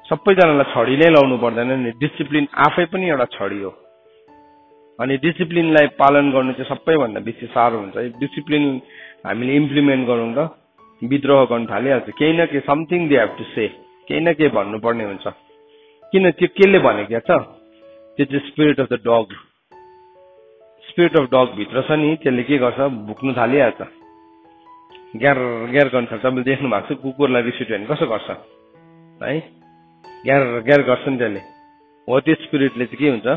सबैजनालाई छडी नै लाउनु पर्दैन नि डिसिप्लिन आफै पनि एउटा छडी हो अनि डिसिप्लिनलाई पालन गर्नु चाहिँ सबैभन्दा बेसी साह्रो हुन्छ डिसिप्लिन हामीले इम्प्लिमेन्ट गरौँ र विद्रोह गर्न थालिहाल्छ केही न केही something they have to say केही न केही भन्नुपर्ने हुन्छ किन त्यो केले भनेको छ त्यो चाहिँ स्पिरिट अफ द डग भित्र छ नि त्यसले के गर्छ भुक्नु थालिहाल्छ ग्यार गर्न थाल्छ तपाईँले देख्नु भएको छ कुकुरलाई रिस उठ्यो भने कसो गर्छ है ग्यार गर्छ नि त्यसले हो त्यो स्पिरिटले चाहिँ के हुन्छ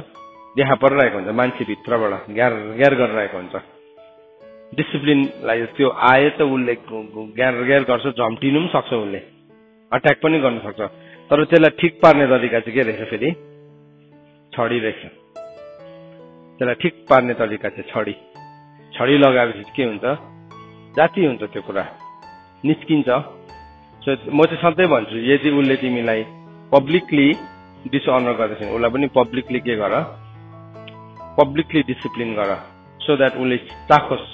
देखा परिरहेको हुन्छ मान्छे भित्रबाट ग्यार गरिरहेको हुन्छ डिसिप्लिनलाई त्यो आयो त उसले ग्यार गर्छ झम्टिनु पनि सक्छ उसले अट्याक पनि गर्न सक्छ तर त्यसलाई ठिक पार्ने तरिका चाहिँ के रहेछ फेरि छडी रहेछ त्यसलाई ठिक पार्ने तरिका चाहिँ छडी लगाएपछि के हुन्छ जाति हुन्छ त्यो कुरा निस्किन्छ सो म चाहिँ सधैँ भन्छु यदि उसले तिमीलाई पब्लिकली डिसअनर गर्दैछ उसलाई पनि पब्लिकली के गर पब्लिकली डिसिप्लिन गर सो द्याट उसले चाखोस्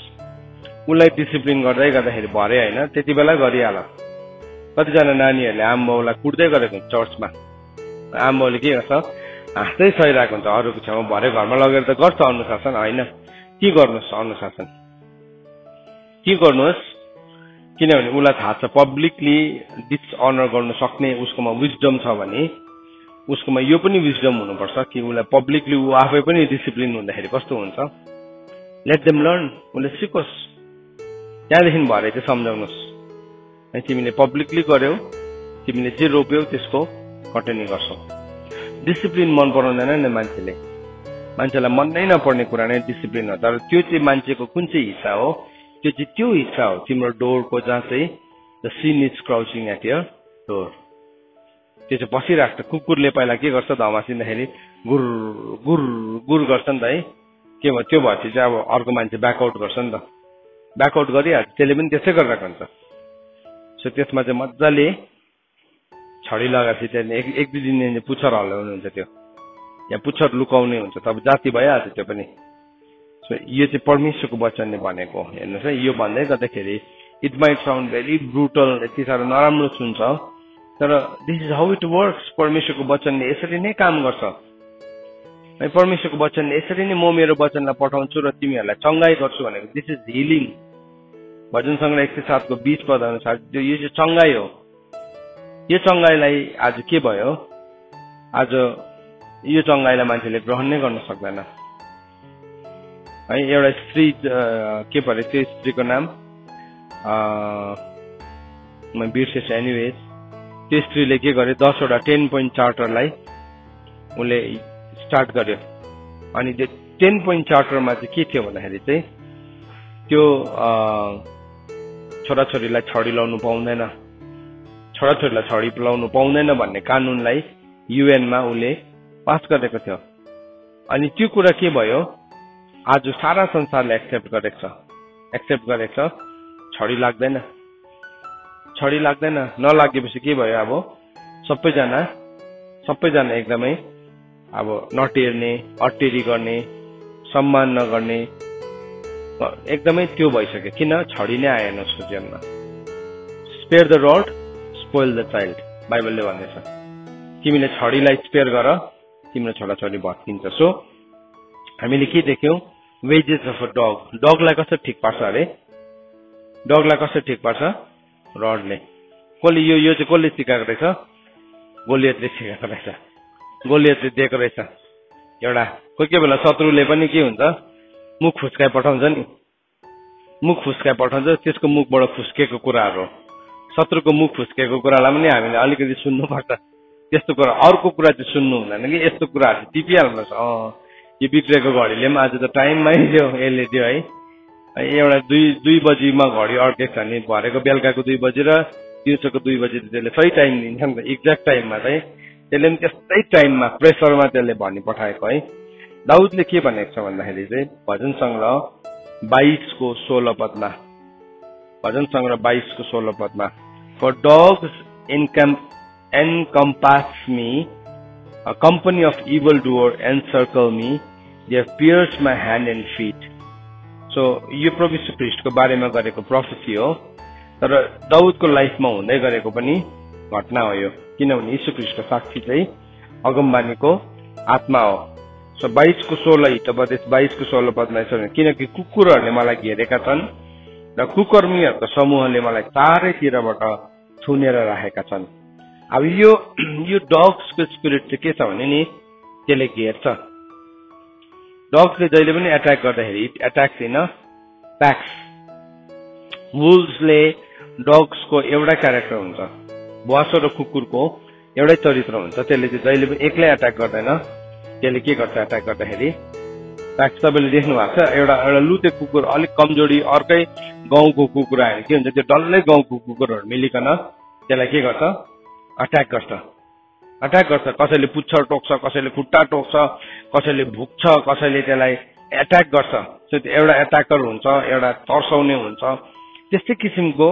उसलाई डिसिप्लिन गर्दाखेरि भरे होइन त्यति बेला गरिहाल कतिजना नानीहरूले आमाबाउलाई कुट्दै गरेको हुन्छ चर्चमा आमाबाउले के गर्छ हाँस्दै सहिरहेको हुन्छ अरूको छेउमा भरे घरमा लगेर त गर्छ अनुशासन होइन के गर्नुहोस् अनुशासन के गर्नुहोस् किनभने उसलाई थाहा छ पब्लिकली डिसअनर गर्न सक्ने उसकोमा विजडम छ भने उसकोमा यो पनि विजडम हुनुपर्छ कि उसलाई पब्लिकली ऊ आफै पनि डिसिप्लिन हुँदाखेरि कस्तो हुन्छ लेट देम लर्न उसले सिकोस् त्यहाँदेखि भरे चाहिँ सम्झाउनुहोस् है तिमीले पब्लिकली गर्यौ तिमीले जे रोप्यौ त्यसको कटनी गर्छौ। डिसिप्लिन मन पराउँदैन नि मान्छेलाई मन नै नपर्ने कुरा नै डिसिप्लिन हो। तर त्यो चाहिँ मान्छेको कुन चाहिँ हिस्सा हो, त्यो हिस्सा हो तिम्रो डोरको जहाँ चाहिँ the sin is crouching at your door. त्यो चाहिँ बसिरहेको छ। कुकुरले पहिला के गर्छ धमासिँदाखेरि गुर गुर गुर गर्छ नि त है। के भयो त्यो भएपछि चाहिँ अब अर्को मान्छे ब्याकआउट गर्छ नि त, ब्याकआउट गरिहाल्छ। त्यसले पनि त्यसै गरिरहेको हुन्छ। सो त्यसमा चाहिँ मजाले छडी लगाएपछि त्यहाँदेखि एक दुई दिन पुच्छर हल्लाउनु हुन्छ, त्यो या पुच्छर लुकाउने हुन्छ, तब जाति भइहाल्छ त्यो पनि। सो यो चाहिँ परमेश्वरको वचनले भनेको हेर्नुहोस् है। यो भन्दै गर्दाखेरि it might sound very brutal, यति साह्रो नराम्रो सुन्छ, तर this is how it works. परमेश्वरको वचनले यसरी नै काम गर्छ है। परमेश्वरको वचनले यसरी नै म मेरो वचनलाई पठाउँछु र तिमीहरूलाई चङ्गाई गर्छु भनेको दिस इज हिलिङ। भजन सङ्ग्रह 107 को 20 पद अनुसार यो चाहिँ चङ्गाई हो। यो चङ्गाईलाई आज के भयो, आज यो चङ्गाईलाई मान्छेले ग्रहण नै गर्न सक्दैन है। एउटा स्त्री के परे त्यो स्त्रीको नाम म बिर्सेछु। एनिवेज त्यो स्त्रीले के गर्यो, 10 वटा 10 पोइन्ट चार्टरलाई उसले स्टार्ट गर्यो। अनि त्यो 10 पोइन्ट चार्टरमा चाहिँ के थियो भन्दाखेरि चाहिँ त्यो छोराछोरीलाई छडी लाउनु पाउँदैन, छोराछोरीलाई छडी लाउनु पाउँदैन भन्ने कानूनलाई युएनमा उसले पास गरेको थियो। अनि त्यो कुरा के भयो, आज सारा संसारले एक्सेप्ट गरेको छ। छडी लाग्दैन, छडी लाग्दैन। नलागेपछि के भयो, अब सबैजना एकदमै अब नटेर्ने, अटेरी गर्ने, सम्मान नगर्ने, एकदमै त्यो भइसक्यो। किन? छडी नै आएन उसको जीवनमा। Spare the rod spoil the child बाइबलले भनेछ। तिमीले छडीलाई स्पेयर गर, तिम्रो छोराछोरी भत्किन्छ। सो हामीले के देख्यौं, वेजेस अफ अ डग। डगलाई कसरी ठिक पार्छ अरे? डगलाई कसरी ठिक पार्छ? रडले। कसले यो चाहिँ कसले सिकाएको रहेछ? गोलियतले सिकाएको रहेछ, गोलियतले दिएको रहेछ। एउटा कोही बेला शत्रुले पनि के हुन्छ, मुख फुस्काइ पठाउँछ नि, मुख फुस्काइ पठाउँछ, त्यसको मुखबाट फुस्केको कुराहरू। शत्रुको मुख फुस्केको कुरालाई पनि हामीले अलिकति सुन्नुपर्छ। त्यस्तो कुरा अर्को कुरा चाहिँ सुन्नु हुँदैन कि यस्तो कुराहरू चाहिँ टिपिहाल्नुहोस्। यो बिग्रेको घडीले पनि आज त टाइममै दियो, यसले दियो है। एउटा 2 बजीमा घडी अड्केको छ नि, भरेको बेलुकाको 2 बजी र दिउँसोको 2 बजी त्यसले सही टाइम दिन्छ नि त, एक्ज्याक्ट टाइममा चाहिँ। त्यसले पनि त्यस्तै टाइममा प्रेसरमा त्यसले भनि पठाएको है। दाउदले के भनेको छ भन्दाखेरि चाहिँ भजन सङ्ग्रह 22 को 16 पदमा, भजन सङ्ग्रह 22 को 16 पदमा, for dogs encompass me, a company of evildoer encircle me, they have pierced my hand and feet. So यो प्रभु यीशु ख्रीष्टको बारेमा गरेको प्रोफेसी हो, तर दाउदको लाइफमा हुँदै गरेको पनि घटना हो यो। किनभने यीशु ख्रीष्टको साक्षी चाहिँ अगमबानीको आत्मा हो। सो 22 को 16 हितोपदेश 22 को 16 पदमा यसो, किनकि कुकुरहरूले मलाई घेरेका छन् र कुकर्मीहरूको समूहले मलाई चारैतिरबाट छुनेर राखेका छन्। अब यो डग्सको स्पिरिट चाहिँ के छ भने नि, त्यसले घेर्छ। डग्सले जहिले पनि एट्याक गर्दाखेरि एट्याक्स इन प्याक्स। वुल्व्सले डग्सको एउटा क्यारेक्टर हुन्छ, बुवासो र कुकुरको एउटै चरित्र हुन्छ। त्यसले चाहिँ जहिले पनि एक्लै एट्याक गर्दैन। त्यसले के गर्छ एट्याक गर्दाखेरि, प्याक्स। तपाईँले देख्नु भएको छ, एउटा लुते कुकुर अलिक कमजोरी अर्कै गाउँको कुकुर आयो के हुन्छ, त्यो डल्लै गाउँको कुकुरहरू मिलिकन त्यसलाई के गर्छ, अट्याक गर्छ। कसैले पुच्छर टोक्छ, कसैले खुट्टा टोक्छ, कसैले भुक्छ, कसैले त्यसलाई एट्याक गर्छ। सो एउटा एट्याकर हुन्छ, एउटा तर्साउने हुन्छ। त्यस्तै किसिमको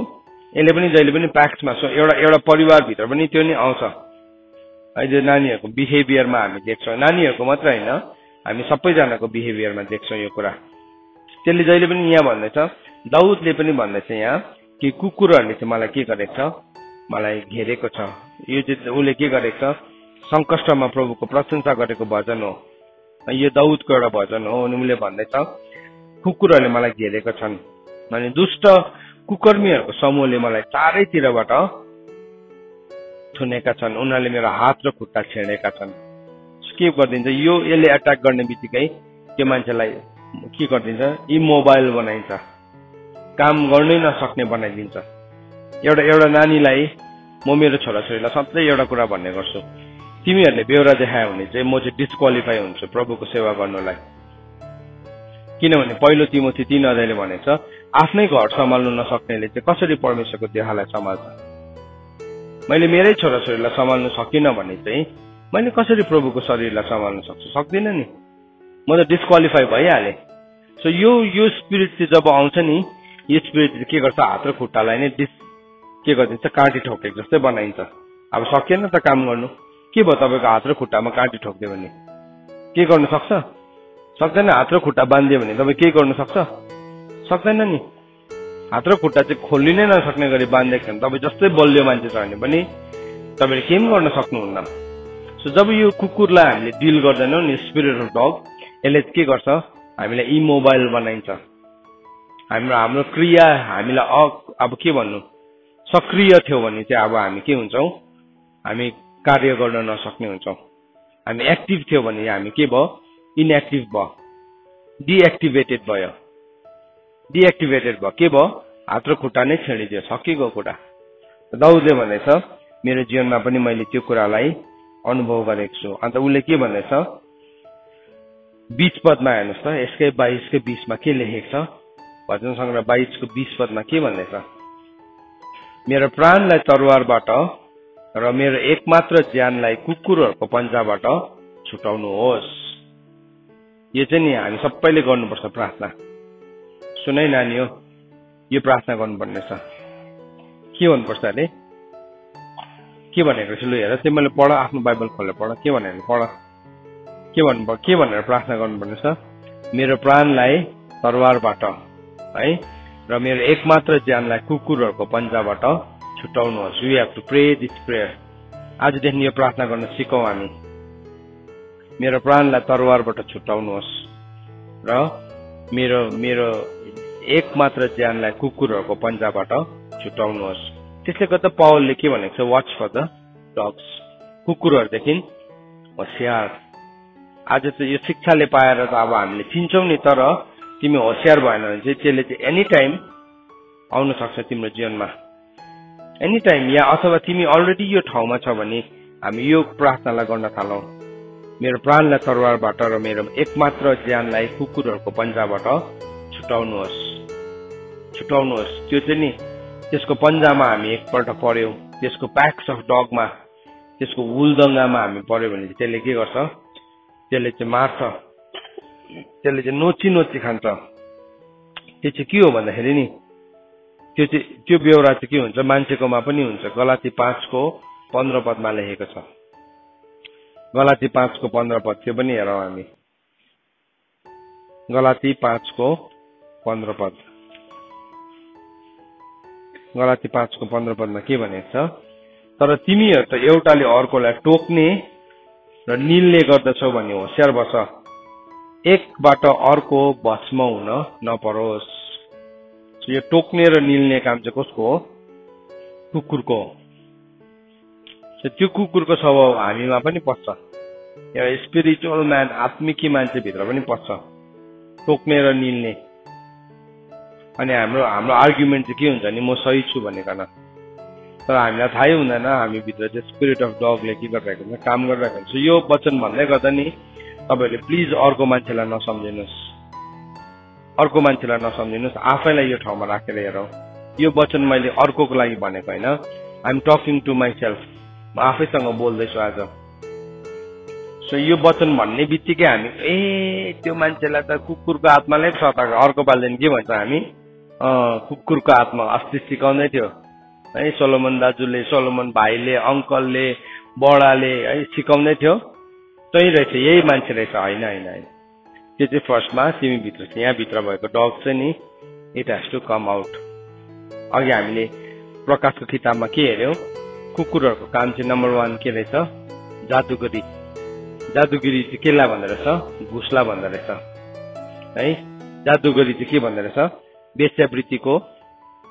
यसले पनि जहिले पनि प्याक्समा। सो एउटा परिवारभित्र पनि त्यो नै आउँछ। अहिले नानीहरूको बिहेभियरमा हामी देख्छौँ, नानीहरूको मात्र होइन, हामी सबैजनाको बिहेभियरमा देख्छौँ यो कुरा। त्यसले जहिले पनि यहाँ भन्दैछ, दाउदले पनि भन्दैछ यहाँ कि कुकुरहरूले चाहिँ मलाई के गरेको छ, मलाई घेरेको छ। यो चाहिँ उसले के गरेको छ, सङ्कष्टमा प्रभुको प्रशंसा गरेको भजन हो। यो दाउदको एउटा भजन हो। अनि उसले भन्दैछ कुकुरहरूले मलाई घेरेको छन्, अनि दुष्ट कुकर्मीहरूको समूहले मलाई चारैतिरबाट छुनेका छन्, उनीहरूले मेरो हात र खुट्टा छेडेका छन्। के गरिदिन्छ यो, यसले एट्याक गर्ने बित्तिकै त्यो मान्छेलाई के गरिदिन्छ, इमोबाइल बनाइन्छ, काम गर्नै नसक्ने बनाइदिन्छ। एउटा नानीलाई म मेरो छोराछोरीलाई सधैँ एउटा कुरा भन्ने गर्छु, तिमीहरूले बेहोरा देखायो भने चाहिँ म चाहिँ डिस्क्वालिफाई हुन्छु प्रभुको सेवा गर्नलाई। किनभने पहिलो तिमोथी 3 अध्यायले भनेछ, आफ्नै घर सम्हाल्नु नसक्नेले चाहिँ कसरी परमेश्वरको देहलाई सम्हाल्छ। मैले मेरै छोराछोरीलाई सम्हाल्नु सकिनँ भने चाहिँ मैले कसरी प्रभुको शरीरलाई सम्हाल्न सक्छु? सक्दिनँ नि, म त डिस्क्वालिफाई भइहालेँ। सो यो स्पिरिट चाहिँ जब आउँछ नि, यो स्पिरिट के गर्छ, हात र खुट्टालाई नै के गरिदिन्छ, काँटी ठोकेको जस्तै बनाइन्छ। अब सकिएन त काम गर्नु, के भयो तपाईँको हात र खुट्टामा काँटी ठोक्दियो भने के गर्नु सक्छ? सक्दैन। हात र खुट्टा बाँधिदियो भने तपाईँ केही गर्नु सक्छ? सक्दैन नि। हात र खुट्टा चाहिँ खोल्नै नसक्ने गरी बाँधेको छ भने तपाईँ जस्तै बलियो मान्छे छ भने पनि तपाईँले केही पनि गर्न सक्नुहुन्न। सो जब यो कुकुरलाई हामीले डिल गर्दैनौँ नि, स्पिरिट अफ डग, यसले के गर्छ, हामीलाई इमोबाइल बनाइन्छ। हाम्रो क्रिया हामीलाई अब के भन्नु, सक्रिय थियो भने चाहिँ अब हामी के हुन्छौँ, हामी कार्य गर्न नसक्ने हुन्छौँ। हामी एक्टिभ थियो भने हामी के भयो, इनएक्टिभ भयो, डिएक्टिभेटेड भयो। डिएक्टिभेटेड भयो के भयो, हात र खुट्टा नै छेडिदियो, सकिएको कुरा। दाउदले भनेछ, मेरो जीवनमा पनि मैले त्यो कुरालाई अनुभव गरेको छु। अन्त उसले के भनेछ, 20 पदमा हेर्नुहोस् त, यसकै 22 को 20 मा के लेखेको छ, भजन सङ्ग्रह 22 को 20 पदमा के भन्दैछ, मेरो प्राणलाई तरवारबाट र मेरो एकमात्र ज्यानलाई कुकुरहरूको पन्जाबाट छुटाउनुहोस्। यो चाहिँ नि हामी सबैले गर्नुपर्छ प्रार्थना। सुनै नानी हो, यो प्रार्थना गर्नुपर्ने छ। के भन्नुपर्छ अरे, के भनेको छु, लु हेर तिमीले पढ, आफ्नो बाइबल खोलेर पढ, के भनेको पढ, के भनेर प्रार्थना गर्नुपर्ने छ, मेरो प्राणलाई तरवारबाट है र मेरो एकमात्र ज्यानलाई कुकुरहरूको पन्जाबाट छुटाउनुहोस्। We have to pray this prayer. आजदेखि यो प्रार्थना गर्न सिकौँ हामी। मेरो प्राणलाई तरवारबाट छुटाउनुहोस् र मेरो एकमात्र ज्यानलाई कुकुरहरूको पन्जाबाट छुटाउनुहोस्। त्यसले गर्दा पावलले के भनेको छ, वाच फर द डग्स, कुकुरहरूदेखि होसियार। आज चाहिँ यो शिक्षाले पाएर त अब हामीले चिन्छौँ नि, तर तिमी होसियार भएन भने चाहिँ त्यसले चाहिँ एनी टाइम आउन सक्छ तिम्रो जीवनमा, एनी टाइम। या अथवा तिमी अलरेडी यो ठाउँमा छ भने हामी यो प्रार्थनालाई गर्न थालौँ, मेरो प्राणलाई तरवारबाट र मेरो एकमात्र ज्यानलाई कुकुरहरूको पन्जाबाट छुटाउनुहोस्। छुटाउनुहोस्, त्यो चाहिँ नि त्यसको पन्जामा हामी एकपल्ट पर्यौँ, त्यसको प्याक्स अफ डगमा, त्यसको हुलदङ्गामा हामी पर्यो भने त्यसले के गर्छ, त्यसले चाहिँ मार्छ, त्यसले चाहिँ नोची खान्छ। त्यो चाहिँ के हो भन्दाखेरि नि, त्यो बेहोरा चाहिँ के हुन्छ, मान्छेकोमा पनि हुन्छ। गलाती 5 को 15 पदमा लेखेको छ। गलाती 5 को 15 पद, त्यो पनि हेरौँ हामी। गलाती 5 को 15 पद, गलाती 5 को 15 पदमा के भनेको छ, तर तिमीहरू त एउटाले अर्कोलाई टोक्ने र निल्ने गर्दछौ भने होसियार बस, एकबाट अर्को भस्म हुन नपरोस्। यो टोक्ने र निल्ने काम चाहिँ कसको हो, कुकुरको हो। त्यो कुकुरको स्वभाव हामीमा पनि पस्छ, एउटा स्पिरिचुअल म्यान, आत्मिकी मान्छे भित्र पनि पस्छ, टोक्ने र निल्ने। अनि हाम्रो आर्ग्युमेन्ट चाहिँ के हुन्छ नि, म सही छु भनेकन, तर हामीलाई थाहै हुँदैन हामी भित्र चाहिँ स्पिरिट अफ डगले के गरिरहेको हुन्छ, काम गरिरहेको हुन्छ। यो वचन भन्दै गर्दा नि तपाईँहरूले प्लिज अर्को मान्छेलाई नसम्झिनुहोस्, अर्को मान्छेलाई नसम्झिनुहोस्, आफैलाई यो ठाउँमा राखेर हेरौँ। यो वचन मैले अर्कोको लागि भनेको होइन, I am talking to myself, म आफैसँग बोल्दैछु आज। सो यो वचन भन्ने बित्तिकै हामी त्यो मान्छेलाई त कुकुरको आत्माले छ त, अर्को पालिदेखि के भन्छ हामी, कुकुरको आत्मा अस्ति सिकाउँदै थियो है, सोलोमन दाजुले, सोलोमन भाइले, अङ्कलले, बडाले है सिकाउँदै थियो, त्यही रहेछ, यही मान्छे रहेछ। होइन होइन होइन, त्यो चाहिँ फर्स्टमा तिमी भित्र छ, यहाँभित्र भएको डग चाहिँ नि it has to come out. अघि हामीले प्रकाशको किताबमा के हेऱ्यौँ, कुकुरहरूको काम चाहिँ नम्बर 1 के रहेछ, जादुगरी। जादुगिरी चाहिँ केलाई भन्दो रहेछ, घुसला भन्दो रहेछ है। जादुगरी चाहिँ के भन्दो रहेछ, वेश्यावृत्तिको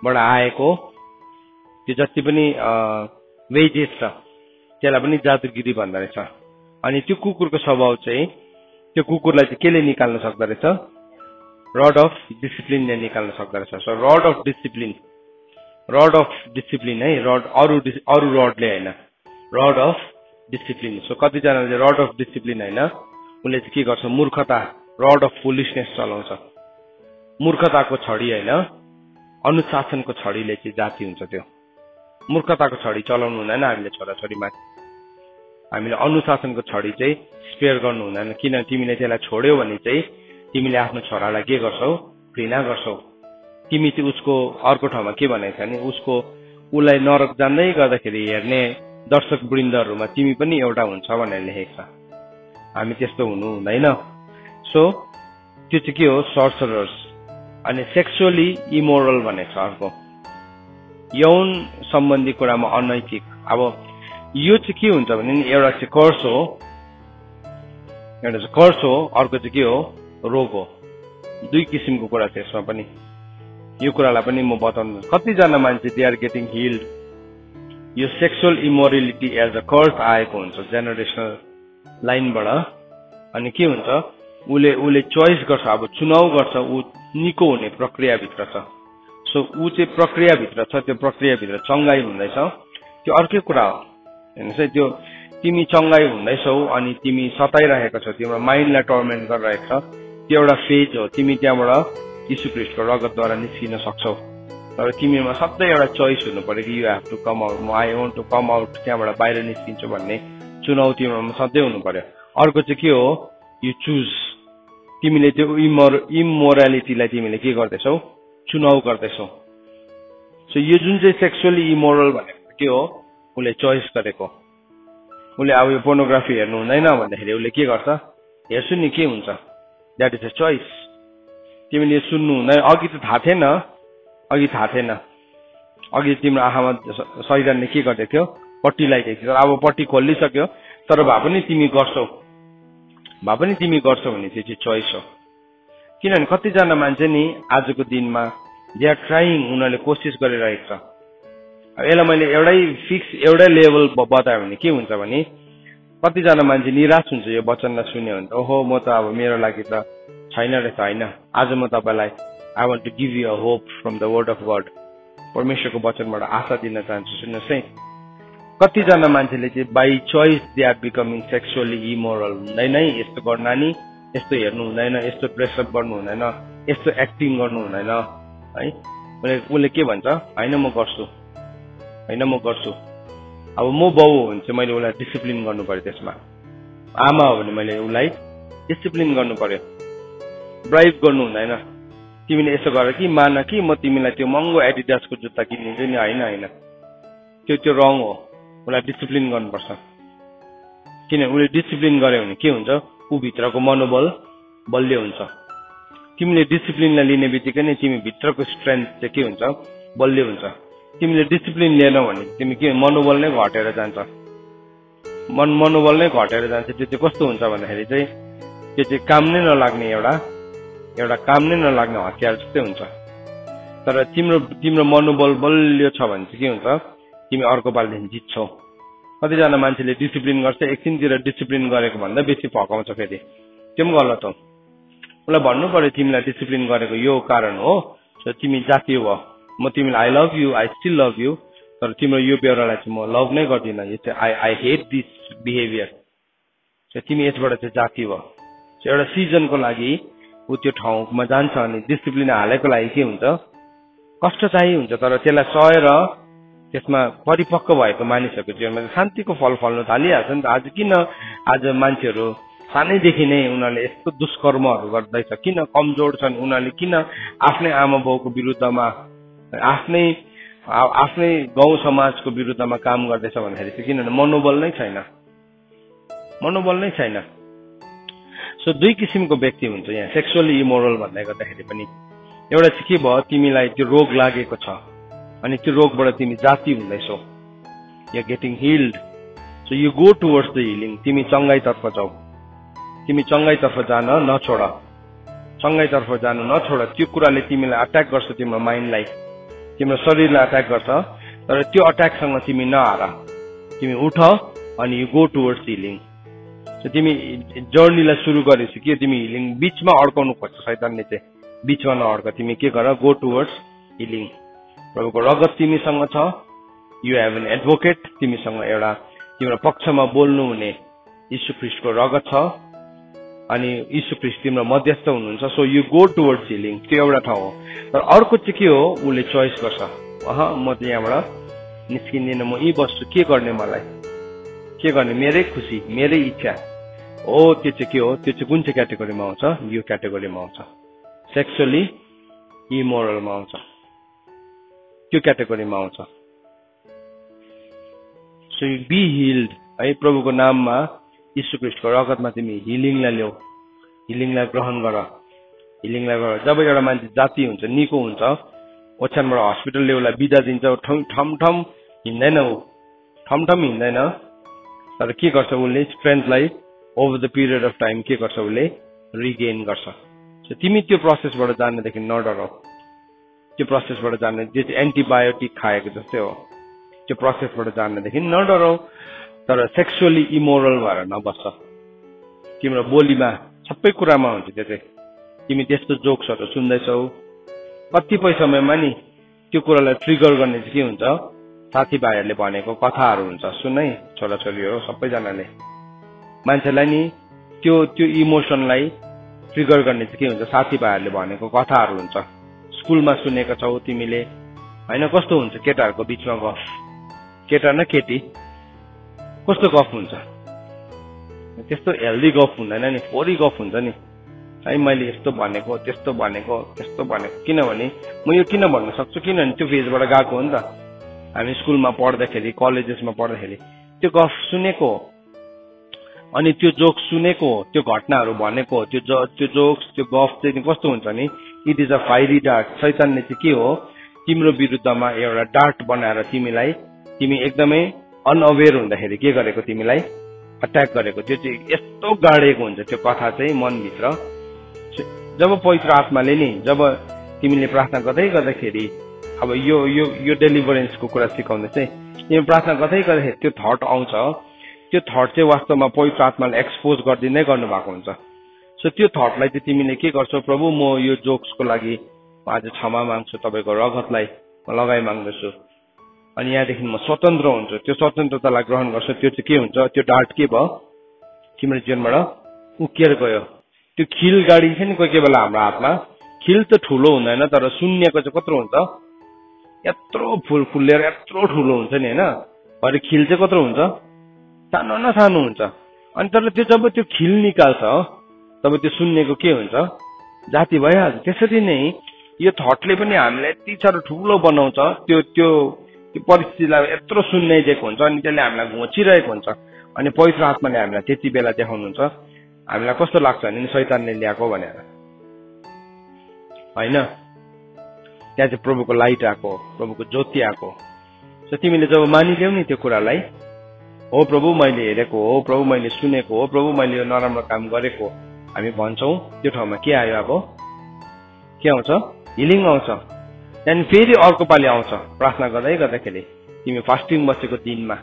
बाट आएको त्यो जति पनि वेजेस छ त्यसलाई पनि जादुगिरी भन्दो रहेछ। अनि त्यो कुकुरको स्वभाव चाहिँ, त्यो कुकुरलाई चाहिँ केले निकाल्न सक्दो रहेछ, रड अफ डिसिप्लिनले निकाल्न सक्दो रहेछ। So rod of discipline rod of discipline है, रड अरू रडले होइन, रड अफ डिसिप्लिन। सो कतिजनाले रड अफ डिसिप्लिन होइन, उसले चाहिँ के गर्छ, मूर्खता रड अफ फुलिसनेस चलाउँछ। मूर्खताको छडी होइन, अनुशासनको छडीले चाहिँ जाति हुन्छ। त्यो मूर्खताको छडी चलाउनु हुँदैन हामीले छोराछोरीमाथि, हामीले अनुशासनको छडी चाहिँ स्पेयर गर्नु हुँदैन। किन तिमीले त्यसलाई छोड्यौ भने चाहिँ तिमीले आफ्नो छोरालाई के गर्छौ, घृणा गर्छौ। तिमी चाहिँ उसको अर्को ठाउँमा के भनेको छ भने उसलाई नरक जान्दै गर्दाखेरि हेर्ने दर्शक वृन्दहरूमा तिमी पनि एउटा हुन्छ भनेर लेखेको छ। हामी त्यस्तो हुनु हुँदैन। सो त्यो चाहिँ के हो, सर्सरर्स। अनि सेक्सुअली इमोरल भनेको छ अर्को, यौन सम्बन्धी कुरामा अनैतिक। अब यो चाहिँ के हुन्छ भने एउटा चाहिँ कर्स हो, अर्को चाहिँ के हो, रोग हो। दुई किसिमको कुरा छ यसमा पनि। यो कुरालाई पनि म बताउनु, कतिजना मान्छे दे आर गेटिङ हिल्ड। यो sexual immorality as a curse आएको हुन्छ जेनेरेसनल लाइनबाट। अनि के हुन्छ, उसले चोइस गर्छ, अब चुनाव गर्छ, ऊ निको हुने प्रक्रियाभित्र छ। सो ऊ चाहिँ प्रक्रियाभित्र छ, त्यो प्रक्रियाभित्र चङ्गाई हुँदैछ, त्यो अर्कै कुरा हो। हेर्नुहोस् है, त्यो तिमी चङ्गाई हुँदैछौ अनि तिमी सताइरहेको छौ, तिम्रो माइन्डलाई टर्मेन्ट गरिरहेको छ, त्यो एउटा फेज हो। तिमी त्यहाँबाट यीशु ख्रीष्टको रगतद्वारा निस्किन सक्छौ, तर तिमीमा सधैँ एउटा चोइस हुनु पर्यो कि you have to come out, I want to come out, त्यहाँबाट बाहिर निस्किन्छु भन्ने चुनाव तिमीमा सधैँ हुनु पर्यो। अर्को चाहिँ के हो, यु चुज, तिमीले त्यो इमोरालिटीलाई तिमीले के गर्दैछौ, चुनाव गर्दैछौ। सो यो जुन चाहिँ सेक्सुअली इमोरल भनेको के हो, उसले चोइस गरेको। उसले अब यो पोर्नोग्राफी हेर्नु हुँदैन भन्दाखेरि उसले के गर्छ, हेर्छु नि के हुन्छ, द्याट इज अ चोइस। तिमीले सुन्नु हुँदैन, अघि त थाहा थिएन, अघि तिम्रो आँखामा शैतानले के गर्दै थियो, पट्टी लगाइदिएको थियो। अब पट्टी खोलिसक्यो, तर भए पनि तिमी गर्छौ भने त्यो चाहिँ चोइस हो। किनभने कतिजना मान्छे नि आजको दिनमा दे आर ट्राइङ, उनीहरूले कोसिस गरिरहेको छ। यसलाई मैले एउटै लेभल बतायो भने के हुन्छ भने कतिजना मान्छे निराश हुन्छ यो वचनलाई सुन्यो भने, ओहो म त अब मेरो लागि त छैन रहेछ। होइन, आज म तपाईँलाई I want to give you a hope from the word of God, परमेश्वरको वचनबाट आशा दिन चाहन्छु। सुन्नुहोस् है, कतिजना मान्छेले चाहिँ by choice they are becoming sexually immoral. हुँदैन है यस्तो गर्न, नि यस्तो हेर्नु हुँदैन, यस्तो ड्रेसअप गर्नु हुँदैन, यस्तो एक्टिङ गर्नु हुँदैन है। उसले के भन्छ, होइन म गर्छु। अब म बाउ हो भने चाहिँ मैले उसलाई डिसिप्लिन गर्नु पर्यो, त्यसमा आमा हो भने मैले उसलाई डिसिप्लिन गर्नु पर्यो, ब्राइब गर्नु हुँदैन। तिमीले यसो गर कि मान कि म तिमीलाई त्यो महँगो एडिडासको जुत्ता किनिदिन्छु नि, होइन, त्यो रङ हो। उसलाई डिसिप्लिन गर्नुपर्छ। किन उसले डिसिप्लिन गर्यो भने के हुन्छ, ऊ भित्रको मनोबल बलियो हुन्छ। तिमीले डिसिप्लिनलाई लिने बित्तिकै नै तिमी भित्रको स्ट्रेन्थ चाहिँ के हुन्छ, बलियो हुन्छ। तिमीले डिसिप्लिन लिएनौ भने तिमी के मनोबल नै घटेर जान्छ, त्यो चाहिँ कस्तो हुन्छ भन्दाखेरि चाहिँ त्यो चाहिँ काम नै नलाग्ने एउटा काम नै नलाग्ने हतियार जस्तै हुन्छ। तर तिम्रो मनोबल बलियो छ भने चाहिँ के हुन्छ, तिमी अर्को पालिदेखि जित्छौ। कतिजना मान्छेले डिसिप्लिन गर्छ, एकछिनतिर डिसिप्लिन गरेको भन्दा बेसी फकाउँछ, फेरि त्यो पनि गलत हो। उसलाई भन्नु पर्यो तिमीलाई डिसिप्लिन गरेको यो कारण हो, तिमी जातीय हो, म तिमीलाई I love you, I still love you, तर तिम्रो यो बेहोरालाई चाहिँ म लभ नै गर्दिनँ, यो चाहिँ आई हेट दिस बिहेभियर, तिमी यसबाट चाहिँ जाति हो। एउटा सिजनको लागि ऊ त्यो ठाउँमा जान्छ अनि डिसिप्लिन हालेको लागि के हुन्छ, कष्ट चाहिँ हुन्छ, तर त्यसलाई सहेर त्यसमा परिपक्व भएको मानिसहरूको जीवनमा शान्तिको फल फल्न थालिहाल्छ नि त। आज मान्छेहरू सानैदेखि नै उनीहरूले यस्तो दुष्कर्महरू गर्दैछ, किन कमजोर छन् उनीहरूले, किन आफ्नै आमा बाउको विरुद्धमा, आफ्नै गाउँ समाजको विरुद्धमा काम गर्दैछ भन्दाखेरि चाहिँ किनभने मनोबल नै छैन। सो दुई किसिमको व्यक्ति हुन्छ यहाँ सेक्सुअली इमोरल भन्दै गर्दाखेरि पनि। एउटा चाहिँ के भयो, तिमीलाई त्यो रोग लागेको छ अनि त्यो रोगबाट तिमी जाति हुँदैछौ, you getting healed, so you go towards the healing. तिमी चङ्गाइतर्फ जाऊ, तिमी चङ्गाइतर्फ जान नछोड, त्यो कुराले तिमीलाई अट्याक गर्छ, तिम्रो माइन्डलाई, तिम्रो शरीरलाई अट्याक गर्छ, तर त्यो अट्याकसँग तिमी नहार, तिमी उठ अनि यु गो टुवर्ड्स हिलिङ। तिमी जर्नीलाई सुरु गरेपछि के, तिमी हिलिङ बिचमा अड्काउनु खोज्छ शैतानले चाहिँ, बिचमा नअड्क, तिमी के गर, गो टुवर्ड्स हिलिङ। प्रभुको रगत तिमीसँग छ, यु हेभ एन एडभोकेट, तिमीसँग एउटा तिम्रो पक्षमा बोल्नु हुने यीशु ख्रीष्टको रगत छ अनि यीशु ख्रीष्ट तिम्रो मध्यस्थ हुनुहुन्छ। So you go towards healing, त्यो एउटा ठाउँ हो। तर अर्को चाहिँ के हो, उसले चोइस गर्छ, म त यहाँबाट निस्किँदिन, म यही बस्छु, के गर्ने, मलाई के गर्ने, मेरै खुसी मेरै इच्छा हो। त्यो चाहिँ के हो, त्यो चाहिँ कुन चाहिँ क्याटेगोरीमा आउँछ, यो क्याटेगोरीमा आउँछ, सेक्सुअली इमोरलमा आउँछ, त्यो क्याटेगोरीमा आउँछ। सो यु बी हिल्ड है, प्रभुको नाममा यीशु ख्रीष्टको रगतमा तिमी हिलिङलाई ल्याऊ, हिलिङलाई ग्रहण गर, हिलिङलाई गर। जब एउटा मान्छे जाति हुन्छ, निको हुन्छ, ओछ्यानबाट हस्पिटल ल्याउलाई बिदा दिन्छ, ठमठम हिँड्दैन, ऊ ठमठम हिँड्दैन, तर के गर्छ उसले स्ट्रेन्थलाई over the period of time के गर्छ, उसले रिगेन गर्छ। सो तिमी त्यो प्रोसेसबाट जान्नेदेखि नडराउ, त्यो प्रोसेसबाट जान्ने जो चाहिँ एन्टिबायोटिक खाएको जस्तै हो, त्यो प्रोसेसबाट जान्नेदेखि नडराउ। तर सेक्सुअली इमोरल भएर नबस्छ, तिम्रो बोलीमा सबै कुरामा हुन्छ त्यो चाहिँ। तिमी त्यस्तो जोक्सहरू सुन्दैछौ, कतिपय समयमा नि त्यो कुरालाई ट्रिगर गर्ने चाहिँ के हुन्छ, साथीभाइहरूले भनेको कथाहरू हुन्छ। सुन है छोराछोरीहरू सबैजनाले, मान्छेलाई नि त्यो त्यो इमोसनलाई ट्रिगर गर्ने चाहिँ के हुन्छ, साथीभाइहरूले भनेको कथाहरू हुन्छ। स्कुलमा सुनेको छौ तिमीले होइन, कस्तो हुन्छ केटाहरूको बिचमा गफ, केटा न केटी कस्तो गफ हुन्छ, त्यस्तो हेल्दी गफ हुँदैन नि, फोरी गफ हुन्छ नि है। मैले यस्तो भनेको, त्यस्तो भनेको, त्यस्तो भनेको, किनभने म यो किन भन्न सक्छु, किनभने त्यो फेजबाट गएको हो नि त। हामी स्कुलमा पढ्दाखेरि, कलेजेसमा पढ्दाखेरि त्यो गफ सुनेको अनि त्यो जोक सुनेको, त्यो घटनाहरू भनेको, त्यो जोक्स, त्यो गफ चाहिँ कस्तो हुन्छ नि, it is a fiery dart. शैतानले चाहिँ के हो, तिम्रो विरुद्धमा एउटा डार्ट बनाएर तिमी एकदमै अनअवेयर हुँदाखेरि के गरेको, तिमीलाई अट्याक गरेको। त्यो चाहिँ यस्तो गाडेको हुन्छ त्यो कथा चाहिँ मनभित्र। जब पवित्र आत्माले नि, जब तिमीले प्रार्थना गर्दाखेरि, अब यो डेलिभरेन्सको कुरा सिकाउँदै चाहिँ तिमी प्रार्थना गर्दाखेरि त्यो थट आउँछ, त्यो थट चाहिँ वास्तवमा पवित्र आत्माले एक्सपोज गरिदिँदै गर्नुभएको हुन्छ। सो त्यो थटलाई चाहिँ तिमीले के गर्छौ, प्रभु म यो जोक्सको लागि आज क्षमा माग्छु, तपाईँको रगतलाई म लगाइ माग्दछु, अनि यहाँदेखि म स्वतन्त्र हुन्छु। त्यो स्वतन्त्रतालाई ग्रहण गर्छु। त्यो चाहिँ के हुन्छ, त्यो डार्ट के भयो, तिम्रो जीवनबाट उकिएर गयो। त्यो खिल गाडी छ नि कोही बेला हाम्रो हातमा, खिल त ठुलो हुँदैन, तर शून्यको चाहिँ कत्रो हुन्छ, यत्रो फुलेर यत्रो ठुलो हुन्छ नि होइन, भरे खिल चाहिँ कत्रो हुन्छ, सानो न सानो हुन्छ। अनि तर त्यो जब त्यो खिल निकाल्छ तब त्यो शून्यको के हुन्छ, जाति भइहाल्छ। त्यसरी नै यो थटले पनि हामीलाई यति साह्रो ठुलो बनाउँछ, त्यो परिस्थितिलाई यत्रो शून्य दिएको हुन्छ, अनि त्यसले हामीलाई घोचिरहेको हुन्छ। अनि पवित्र आत्माले हामीलाई त्यति बेला देखाउनुहुन्छ, हामीलाई कस्तो लाग्छ भने शैतानले ल्याएको भनेर होइन, त्यहाँ चाहिँ प्रभुको लाइट आएको, प्रभुको ज्योति आएको। सो तिमीले जब मानिल्याउ नि त्यो कुरालाई, हो प्रभु मैले हेरेको हो, प्रभु मैले सुनेको हो, प्रभु मैले यो नराम्रो काम गरेको, हामी भन्छौँ, त्यो ठाउँमा के आयो, अब के आउँछ, हिलिङ आउँछ। त्यहाँदेखि फेरि अर्को पालि आउँछ प्रार्थना गर्दाखेरि, तिमी फास्टिङ बसेको दिनमा,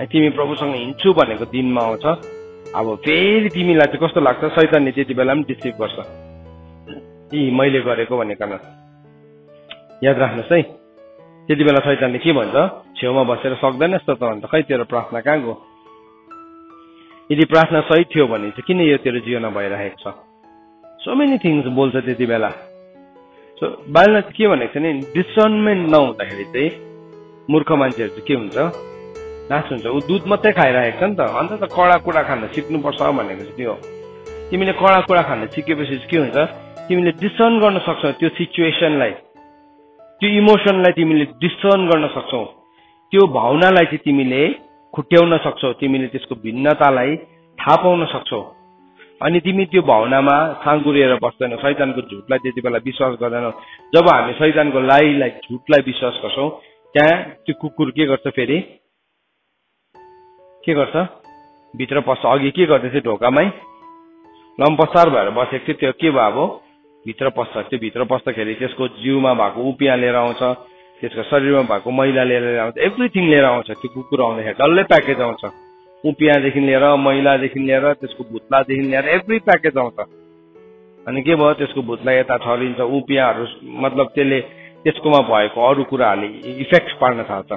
तिमी प्रभुसँग हिँड्छु भनेको दिनमा आउँछ। अब फेरि तिमीलाई चाहिँ कस्तो लाग्छ, शैतानले त्यति बेला पनि डिसिभ गर्छ, मैले गरेको भनेर। याद राख्नुहोस् है, त्यति बेला शैतानले के भन्छ, छेउमा बसेर सक्दैन यस्तो त भन्छ, खै तेरो प्रार्थना कहाँ गयो। यदि प्रार्थना सही थियो भने चाहिँ किन यो तेरो जीवनमा भइरहेको छ। सो मेनी थिङ्स बोल्छ त्यति बेला। सो बाइबलमा चाहिँ के भनेको छ नि, डिसर्नमेन्ट नहुँदाखेरि चाहिँ मूर्ख मान्छेहरू चाहिँ के हुन्छ, नाश हुन्छ। ऊ दुध मात्रै खाइरहेको छ नि त, अन्त त कडा कुरा खान सिक्नुपर्छ भनेको चाहिँ त्यो। तिमीले कडा कुरा खान सिकेपछि के हुन्छ, तिमीले डिसर्न गर्न सक्छौ, त्यो सिचुएसनलाई, त्यो इमोसनलाई तिमीले डिसर्न गर्न सक्छौ, त्यो भावनालाई चाहिँ तिमीले खुट्याउन सक्छौ, तिमीले त्यसको भिन्नतालाई थाहा पाउन सक्छौ। अनि तिमी त्यो भावनामा साँगुरिएर बस्दैनौ, शैतानको झुटलाई त्यति बेला विश्वास गर्दैनौ। जब हामी शैतानको लाइलाई, झुटलाई विश्वास गर्छौ, त्यहाँ त्यो कुकुर के गर्छ, फेरि के गर्छ, भित्र पस्छ। अघि के गर्दैछ, ढोकामै लम्पसार भएर बसेको थियो, त्यो के भयो, अब भित्र पस्छ। त्यो भित्र पस्दाखेरि त्यसको जिउमा भएको उपियाँ लिएर आउँछ, त्यसको शरीरमा भएको मैला लिएर आउँछ, एभ्रिथिङ लिएर आउँछ। त्यो कुकुर आउँदाखेरि डल्लै प्याकेज आउँछ, उपियाँदेखि लिएर, मैलादेखि लिएर, त्यसको भुत्लादेखि लिएर एभ्री प्याकेज आउँछ। अनि के भयो, त्यसको भुत्ला यता छरिन्छ, उपियाँहरू मतलब त्यसले त्यसकोमा भएको अरू कुराहरूले इफेक्ट पार्न थाल्छ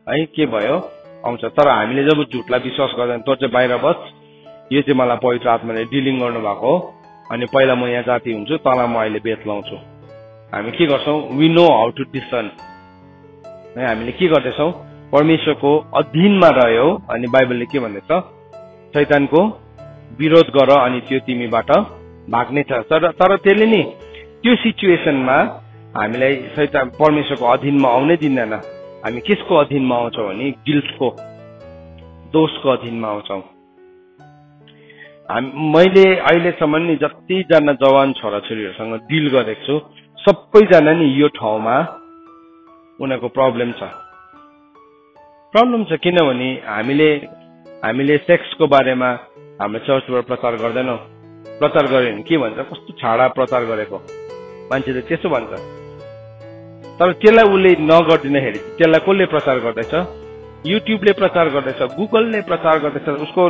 है। के भयो आउँछ, तर हामीले जब झुटलाई विश्वास गर्दैन, तँ चाहिँ बाहिर बस, यो चाहिँ मलाई पवित्र आत्माले डिलिङ गर्नु भएको हो, अनि पहिला म यहाँ जाति हुन्छु, तँलाई म अहिले बेत लाउँछु। हामी के गर्छौँ, वी नो हाउ टु डिसन है। हामीले के गर्दैछौँ, परमेश्वरको अधीनमा रह्यौ, अनि बाइबलले के भन्दैछ, शैतानको विरोध गर अनि त्यो तिमीबाट भाग्नेछ। तर त्यसले नि त्यो सिचुएसनमा हामीलाई शैतान परमेश्वरको अधीनमा आउनै दिँदैन। हामी केसको अधीनमा आउँछौँ भने गिल्टको, दोषको अधीनमा आउँछौँ। मैले अहिलेसम्म नि जतिजना जवान छोराछोरीहरूसँग डिल गरेको छु, सबैजना नि यो ठाउँमा उनीहरूको प्रब्लम छ। किनभने हामीले सेक्सको बारेमा हाम्रो चर्चबाट प्रचार गर्दैनौँ। प्रचार गर्यो भने के भन्छ, कस्तो छाडा प्रचार गरेको, मान्छेले त्यसो भन्छ। तर त्यसलाई उसले नगरिदिँदाखेरि त्यसलाई कसले प्रचार गर्दैछ, युट्युबले प्रचार गर्दैछ, गुगलले प्रचार गर्दैछ। उसको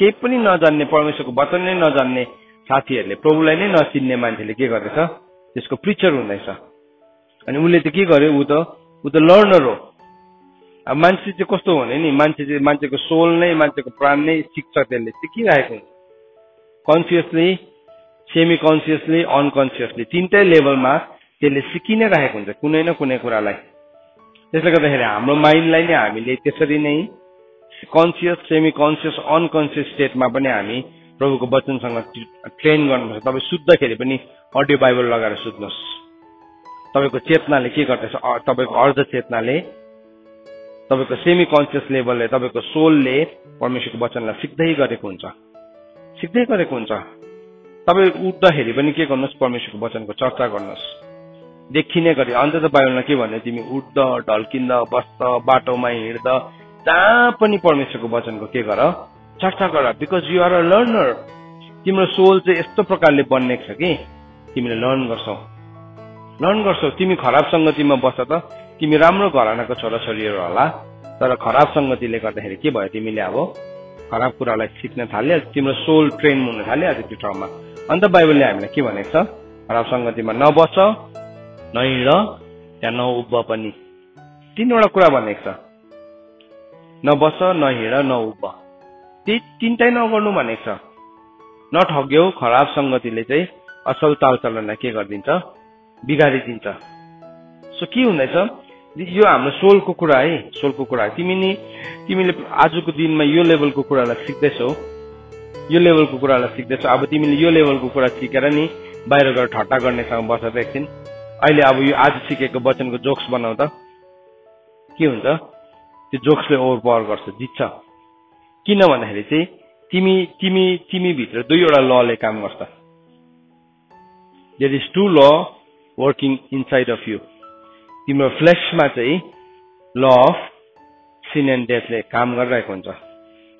केही पनि नजान्ने, परमेश्वरको वचन नै नजान्ने साथीहरूले, प्रभुलाई नै नचिन्ने मान्छेले के गर्दैछ, त्यसको प्रिचर हुँदैछ। अनि उसले त के गर्यो, ऊ त लर्नर हो। अब मान्छे चाहिँ कस्तो भने नि, मान्छेको सोल नै, मान्छेको प्राण नै सिक्छ, त्यसले सिकिरहेको हुन्छ, कन्सियसली, सेमी कन्सियसली, अनकन्सियसली, तीनटै लेभलमा त्यसले सिकि नै रहेको हुन्छ कुनै न कुनै कुरालाई। त्यसले गर्दाखेरि हाम्रो माइन्डलाई नै हामीले त्यसरी नै कन्सियस, सेमी कन्सियस, अनकन्सियस स्टेटमा पनि हामी प्रभुको वचनसँग ट्रेन गर्नुपर्छ। तपाईँ सुत्दाखेरि पनि अडियो बाइबल लगाएर सुत्नुहोस्। तपाईँको चेतनाले के गर्दैछ, तपाईँको अर्ध चेतनाले, तपाईँको सेमी कन्सियस लेभलले, तपाईँको सोलले परमेश्वरको वचनलाई सिक्दै गरेको हुन्छ। तपाईँ उठ्दाखेरि पनि के गर्नुहोस्, परमेश्वरको वचनको चर्चा गर्नुहोस्, देखिने गरी। अन्त त बाइबलमा के भन्यो, तिमी उठ्दा, ढल्किँदा, बस्दा, बाटोमा हिँड्दा, जहाँ पनि परमेश्वरको वचनको के गर, चर्चा गर, because you are a learner. तिम्रो सोल चाहिँ यस्तो प्रकारले बन्नेको छ कि तिमीले लर्न गर्छौ। तिमी खराब संगतिमा बस्छ त, तिमी राम्रो घरानाको छोराछोरीहरू होला, तर खराब संगतिले गर्दाखेरि के भयो, तिमीले अब खराब कुरालाई सिक्न थाल्यो, तिम्रो सोल ट्रेन हुन थालिहाल्छ त्यो ठाउँमा। अन्त बाइबलले हामीलाई के भनेको छ, खराब संगतिमा नबस, नहिँड, त्यहाँ नउभ पनि। तीनवटा कुरा भनेको छ, नबस, नहिँड, नउभ। त्यही तीनटै नगर्नु भनेको छ। नठग्यौ, खराब संगतिले चाहिँ असल चालचलनलाई के गरिदिन्छ, बिगारिदिन्छ। सो के हुँदैछ, यो हाम्रो सोलको कुरा है, सोलको कुरा। तिमीले आजको दिनमा यो लेभलको कुरालाई सिक्दैछौ, अब तिमीले यो लेभलको कुरा सिकेर नि बाहिर गएर ठट्टा गर्नेसँग बसेर एकछिन, अहिले अब यो आज सिकेको वचनको जोक्स बनाउ त, के हुन्छ, त्यो जोक्सले ओभर पावर गर्छ, जित्छ। किन भन्दाखेरि चाहिँ तिमी भित्र दुईवटा लले काम गर्छ। देयर इज टु ल वर्किङ इनसाइड अफ यु। तिम्रो फ्लेसमा चाहिँ ल अफ सिन एन्ड डेथले काम गरिरहेको हुन्छ।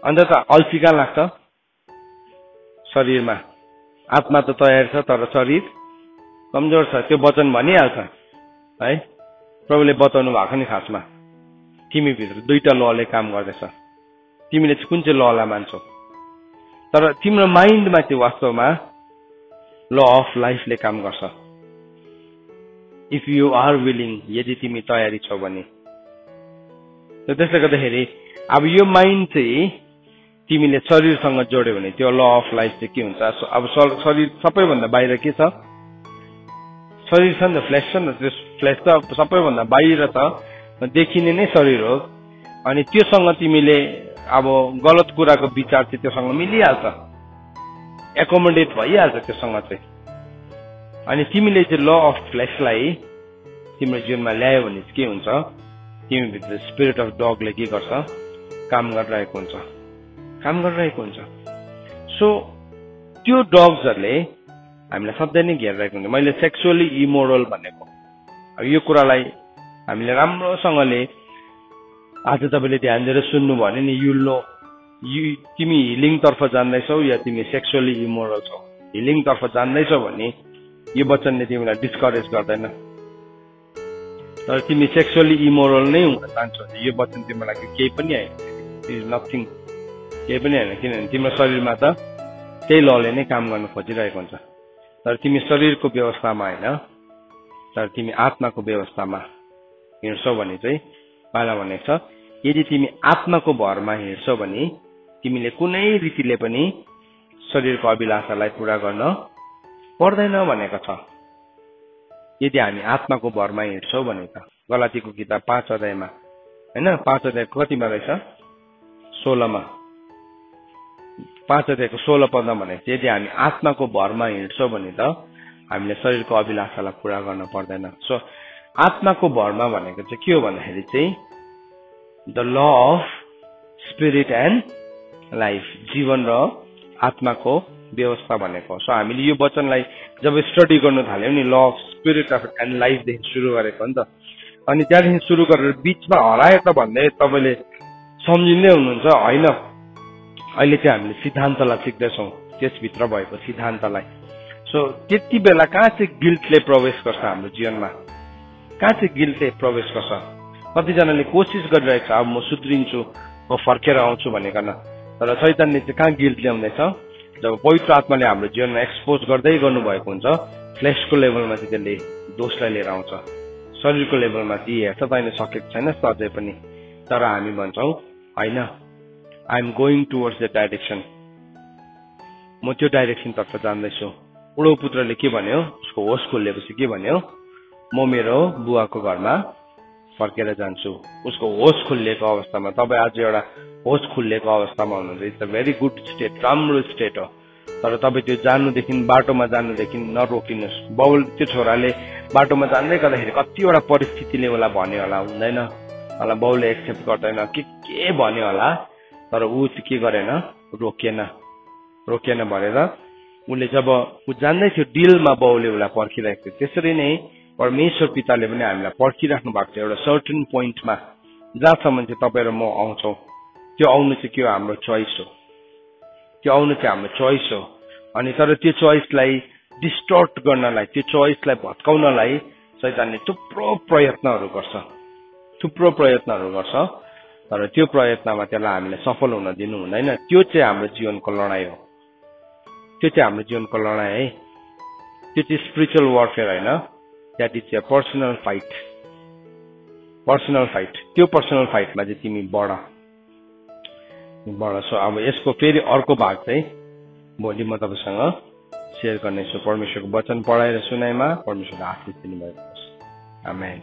अन्त त अल्छी कहाँ लाग्छ, शरीरमा। आत्मा त तयार छ, तर शरीर कमजोर छ। त्यो वचन भनिहाल्छ है, प्रभुले बताउनु भएको नि खासमा। तिमी भित्र दुईटा लले काम गर्दैछ, तिमीले चाहिँ कुन चाहिँ ललाई मान्छौ। तर तिम्रो माइन्डमा चाहिँ वास्तवमा ल अफ लाइफले काम गर्छ। इफ यु आर विलिङ, यदि तिमी तयारी छौ भने। त्यसले गर्दाखेरि अब यो माइन्ड चाहिँ तिमीले शरीरसँग जोड्यो भने त्यो ल अफ लाइफ चाहिँ के हुन्छ, अब शरीर सबैभन्दा बाहिर के छ, शरीर छ नि त, फ्लेस छ नि त। त्यो फ्लेस त सबैभन्दा बाहिर छ, देखिने नै शरीर हो। अनि त्योसँग तिमीले अब गलत कुराको विचार चाहिँ त्योसँग मिलिहाल्छ, एकोमोडेट भइहाल्छ त्योसँग चाहिँ। अनि तिमीले चाहिँ ल अफ फ्लेसलाई तिम्रो जीवनमा ल्यायो भने के हुन्छ, तिमी भित्र स्पिरिट अफ डगले के गर्छ, काम गरिरहेको हुन्छ। सो त्यो डग्सहरूले हामीलाई सधैँ नै घेरिरहेको हुन्छ। मैले सेक्सुअली इमोरल भनेको, अब यो कुरालाई हामीले राम्रोसँगले आज तपाईँले ध्यान दिएर सुन्नु भने नि, तिमी हिलिङतर्फ जान्दैछौ या तिमी सेक्सुअली इमोरल छौ। हिलिङतर्फ जान्दैछौ भने यो वचनले तिमीलाई डिस्करेज गर्दैन। तर तिमी सेक्सुअली इमोरल नै हुन चाहन्छौ, यो वचन तिम्रो लागि केही पनि होइन, इज नथिङ, केही पनि होइन। किनभने तिम्रो शरीरमा त त्यही लले नै काम गर्न खोजिरहेको हुन्छ। तर तिमी शरीरको व्यवस्थामा होइन, तर तिमी आत्माको व्यवस्थामा हिँड्छौ भने चाहिँ पहिला भनेको छ यदि तिमी आत्माको भरमा हिँड्छौ भने तिमीले कुनै रीतिले पनि शरीरको अभिलाषालाई पूरा गर्न पर्दैन भनेको छ। यदि हामी आत्माको भरमा हिँड्छौ भने त गलातीको किताब 5 अध्यायमा हैन 5 अध्यायको कतिमा रहेछ 16 मा 5 अध्यायको 16 पदमा भनेको यदि हामी आत्माको भरमा हिँड्छौ भने त हामीले शरीरको अभिलाषालाई पूरा गर्न पर्दैन। सो आत्माको भरमा भनेको चाहिँ के हो भन्दाखेरि चाहिँ the law of spirit and life, जीवन र आत्माको व्यवस्था भनेको। सो हामीले यो वचनलाई जब स्टडी गर्न थाल्यौ नि law of spirit and life देखि सुरु गरेको नि त, अनि त्यहाँदेखि सुरु गरेर बीचमा हरायो त भन्दै तपाईले सम्झिँदै हुनुहुन्छ हैन। अहिले चाहिँ हामीले सिद्धान्तलाई सिक्दैछौँ, त्यसभित्र भएको सिद्धान्तलाई। सो त्यति बेला कहाँ चाहिँ गिल्टले प्रवेश गर्छ हाम्रो जीवनमा, कहाँ चाहिँ गिल्टले प्रवेश गर्छ। कतिजनाले कोसिस गरिरहेको छ अब म सुध्रिन्छु म फर्केर आउँछु भनेकन, तर शैतानले चाहिँ कहाँ गिल्ट ल्याउँदैछ जब पवित्र आत्माले हाम्रो जीवनमा एक्सपोज गर्दै गर्नुभएको हुन्छ फ्लेसको लेभलमा चाहिँ त्यसले दोषलाई लिएर आउँछ, शरीरको लेभलमा चाहिँ हेर्छ तैँले सकेको छैन अझै पनि, तर हामी भन्छौँ होइन I am going towards the direction, म त्यो डाइरेक्सन तर्फ जान्दैछु। बुढो पुत्रले के भन्यो, उसको होस खुलेपछि के भन्यो, म मेरो बुवाको घरमा फर्केर जान्छु। उसको होस खुलिएको अवस्थामा, तपाईँ आज एउटा होस खुलिएको अवस्थामा हुनुहुन्छ, it's a very good state, राम्रो स्टेट हो। तर तपाईँ त्यो जान्नुदेखि बाटोमा जान्नुदेखि नरोकिनुहोस्। बाउल त्यो छोराले बाटोमा जान्दै गर्दाखेरि कतिवटा परिस्थितिले उसलाई भन्यो होला, हुँदैन होला, बाउले एक्सेप्ट गर्दैन के भन्यो होला, तर ऊ चाहिँ के गरेन, रोकेन भनेर उसले जब ऊ जान्दै थियो डिलमा बाउले उसलाई पर्खिरहेको थियो। त्यसरी नै परमेश्वर पिताले पनि हामीलाई पर्खिराख्नु भएको छ एउटा सर्टन पोइन्टमा, जहाँसम्म चाहिँ तपाईँ र म आउँछौँ। त्यो आउनु चाहिँ के हो, हाम्रो चोइस हो, त्यो आउनु चाहिँ हाम्रो चोइस हो। अनि तर त्यो चोइसलाई डिस्टर्ट गर्नलाई, त्यो चोइसलाई भत्काउनलाई शैतानले थुप्रो प्रयत्नहरू गर्छ, तर त्यो प्रयत्नमा त्यसलाई हामीले सफल हुन दिनु हुँदैन। त्यो चाहिँ हाम्रो जीवनको लडाई हो, त्यो चाहिँ हाम्रो जीवनको लडाई है। त्यो चाहिँ स्पिरिचुअल वारफेयर होइन, that is a personal fight. त्यो पर्सनल फाइटमा चाहिँ तिमी बढ। सो अब यसको फेरि अर्को भाग चाहिँ भोलि म तपाईसँग सेयर गर्नेछु। परमेश्वरको वचन पढाएर सुनाइमा परमेश्वरले आशिष दिनुभएको होस्। आमेन।